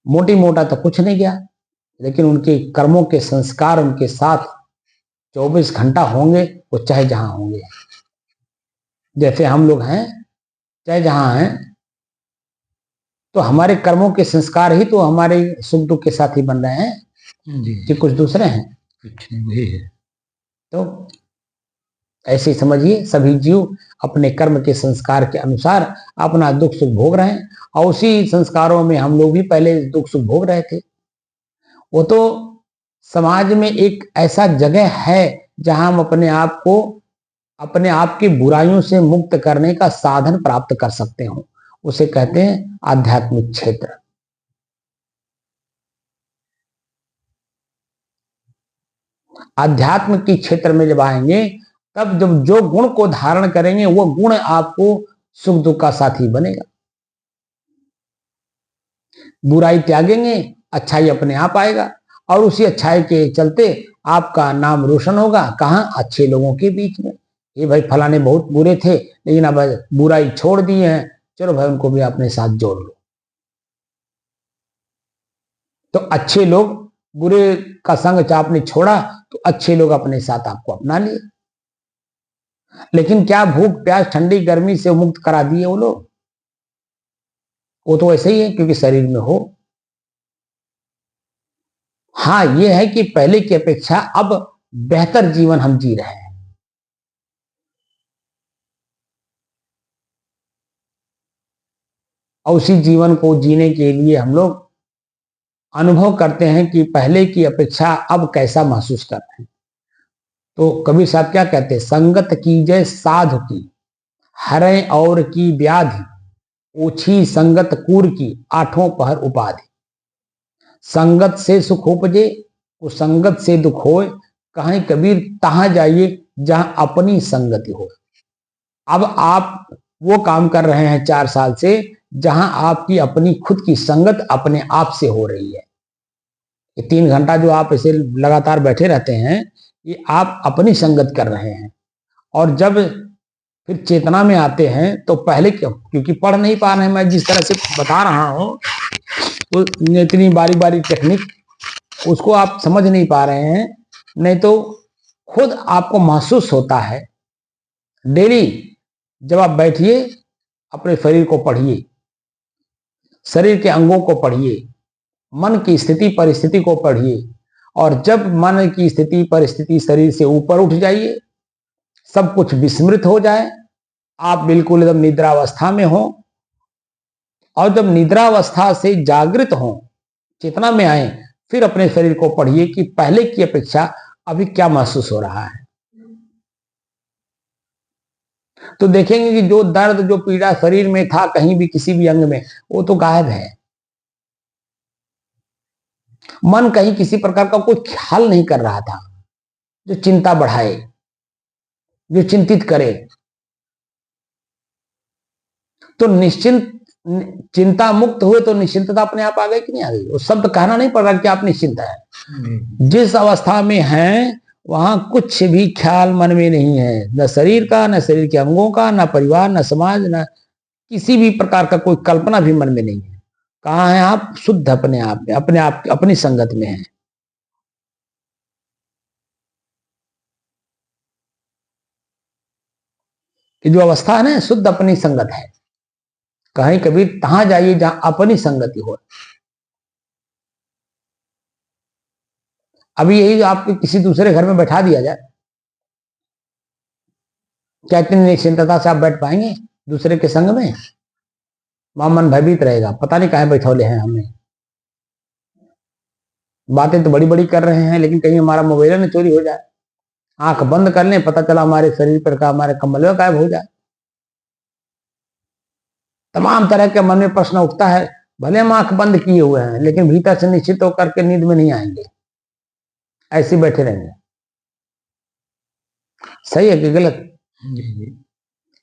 मोटी मोटा तो कुछ नहीं गया, लेकिन उनके कर्मों के संस्कार उनके साथ 24 घंटा होंगे, वो चाहे जहां होंगे। जैसे हम लोग हैं, चाहे जहां हैं, तो हमारे कर्मों के संस्कार ही तो हमारे सुख दुख के साथ ही बन रहे हैं कि कुछ दूसरे हैं। कुछ नहीं है। तो ऐसे समझिए, सभी जीव अपने कर्म के संस्कार के अनुसार अपना दुख सुख भोग रहे हैं, और उसी संस्कारों में हम लोग भी पहले दुख सुख भोग रहे थे। वो तो समाज में एक ऐसा जगह है जहां हम अपने आप की बुराइयों से मुक्त करने का साधन प्राप्त कर सकते हो, उसे कहते हैं आध्यात्मिक क्षेत्र। आध्यात्म के क्षेत्र में जब आएंगे, तब जब जो गुण को धारण करेंगे वो गुण आपको सुख दुख का साथी बनेगा। बुराई त्यागेंगे, अच्छाई अपने आप आएगा, और उसी अच्छाई के चलते आपका नाम रोशन होगा। कहाँ? अच्छे लोगों के बीच में। ये भाई फलाने बहुत बुरे थे, लेकिन अब बुराई छोड़ दिए हैं, चलो भाई उनको भी अपने साथ जोड़ लो। तो अच्छे लोग, बुरे का संग आपने छोड़ा तो अच्छे लोग अपने साथ आपको अपना लिए। लेकिन क्या भूख प्यास ठंडी गर्मी से मुक्त करा दिए वो लोग? वो तो ऐसे ही है क्योंकि शरीर में हो। हाँ, ये है कि पहले की अपेक्षा अब बेहतर जीवन हम जी रहे हैं। और उसी जीवन को जीने के लिए हम लोग अनुभव करते हैं कि पहले की अपेक्षा अब कैसा महसूस कर रहे हैं। तो कबीर साहब क्या कहते हैं? संगत कीजय साधु की, हरें और की व्याधि, ओछी संगत कूर की, आठों पहर उपाधि। संगत से सुख उपजे, कुसंगत से दुख होए, कहें कबीर तहां जाइए जहां अपनी संगति हो। अब आप वो काम कर रहे हैं 4 साल से जहां आपकी अपनी खुद की संगत अपने आप से हो रही है। ये 3 घंटा जो आप इसे लगातार बैठे रहते हैं, ये आप अपनी संगत कर रहे हैं। और जब फिर चेतना में आते हैं तो पहले क्यों? क्योंकि पढ़ नहीं पा रहे हैं। मैं जिस तरह से बता रहा हूं तो इतनी बारी बारी टेक्निक, उसको आप समझ नहीं पा रहे हैं। नहीं तो खुद आपको महसूस होता है। डेली जब आप बैठिए, अपने शरीर को पढ़िए, शरीर के अंगों को पढ़िए, मन की स्थिति परिस्थिति को पढ़िए, और जब मन की स्थिति परिस्थिति शरीर से ऊपर उठ जाइए, सब कुछ विस्मृत हो जाए, आप बिल्कुल एकदम निद्रावस्था में हो, और जब निद्रावस्था से जागृत हो, चेतना में आए, फिर अपने शरीर को पढ़िए कि पहले की अपेक्षा अभी क्या महसूस हो रहा है। तो देखेंगे कि जो दर्द जो पीड़ा शरीर में था कहीं भी किसी भी अंग में, वो तो गायब है। मन कहीं किसी प्रकार का कोई ख्याल नहीं कर रहा था जो चिंता बढ़ाए, जो चिंतित करे। तो निश्चिंत, चिंता मुक्त हुए तो निश्चिंतता अपने आप आ गई कि नहीं आ गई? वो शब्द कहना नहीं पड़ रहा कि आप निश्चिंत है। जिस अवस्था में हैं वहां कुछ भी ख्याल मन में नहीं है, न शरीर का, न शरीर के अंगों का, न परिवार, न समाज, न किसी भी प्रकार का कोई कल्पना भी मन में नहीं है। कहाँ है आप? शुद्ध अपने आप में, अपने आप अपनी संगत में है। कि जो अवस्था है ना, शुद्ध अपनी संगत है। कहीं कबीर तहां जाइए जहां अपनी संगति हो। अभी यही आपको किसी दूसरे घर में बैठा दिया जाए, क्या इतनी निश्चिंतता से आप बैठ पाएंगे दूसरे के संग में? वहां मन भयभीत रहेगा, पता नहीं कहाँ बैठौले हैं हमें। बातें तो बड़ी बड़ी कर रहे हैं, लेकिन कहीं हमारा मोबाइल में चोरी हो जाए, आंख बंद कर लें, पता चला हमारे शरीर पर का, हमारे कम्बल में गायब हो जाए। तमाम तरह के मन में प्रश्न उठता है। भले हम आंख बंद किए हुए हैं, लेकिन भीतर से निश्चित होकर के नींद में नहीं आएंगे, ऐसे बैठे रहेंगे। सही है कि गलत?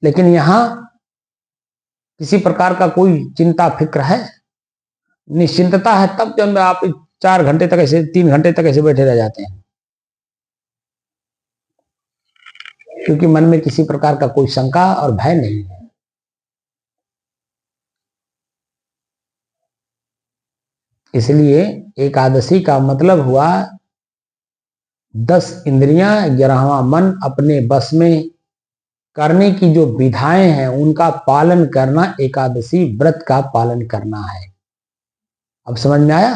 लेकिन यहां किसी प्रकार का कोई चिंता फिक्र है, निश्चिंतता है, तब जब आप 4 घंटे तक ऐसे, 3 घंटे तक ऐसे बैठे रह जाते हैं, क्योंकि मन में किसी प्रकार का कोई शंका और भय नहीं है। इसलिए एकादशी का मतलब हुआ 10 इंद्रियां, 11वां मन अपने बस में करने की जो विधाएं हैं उनका पालन करना, एकादशी व्रत का पालन करना है। अब समझ में आया?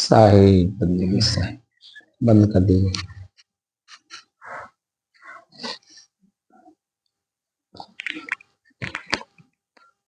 साहिब बंदगी साहिब बंद कर दीजिए।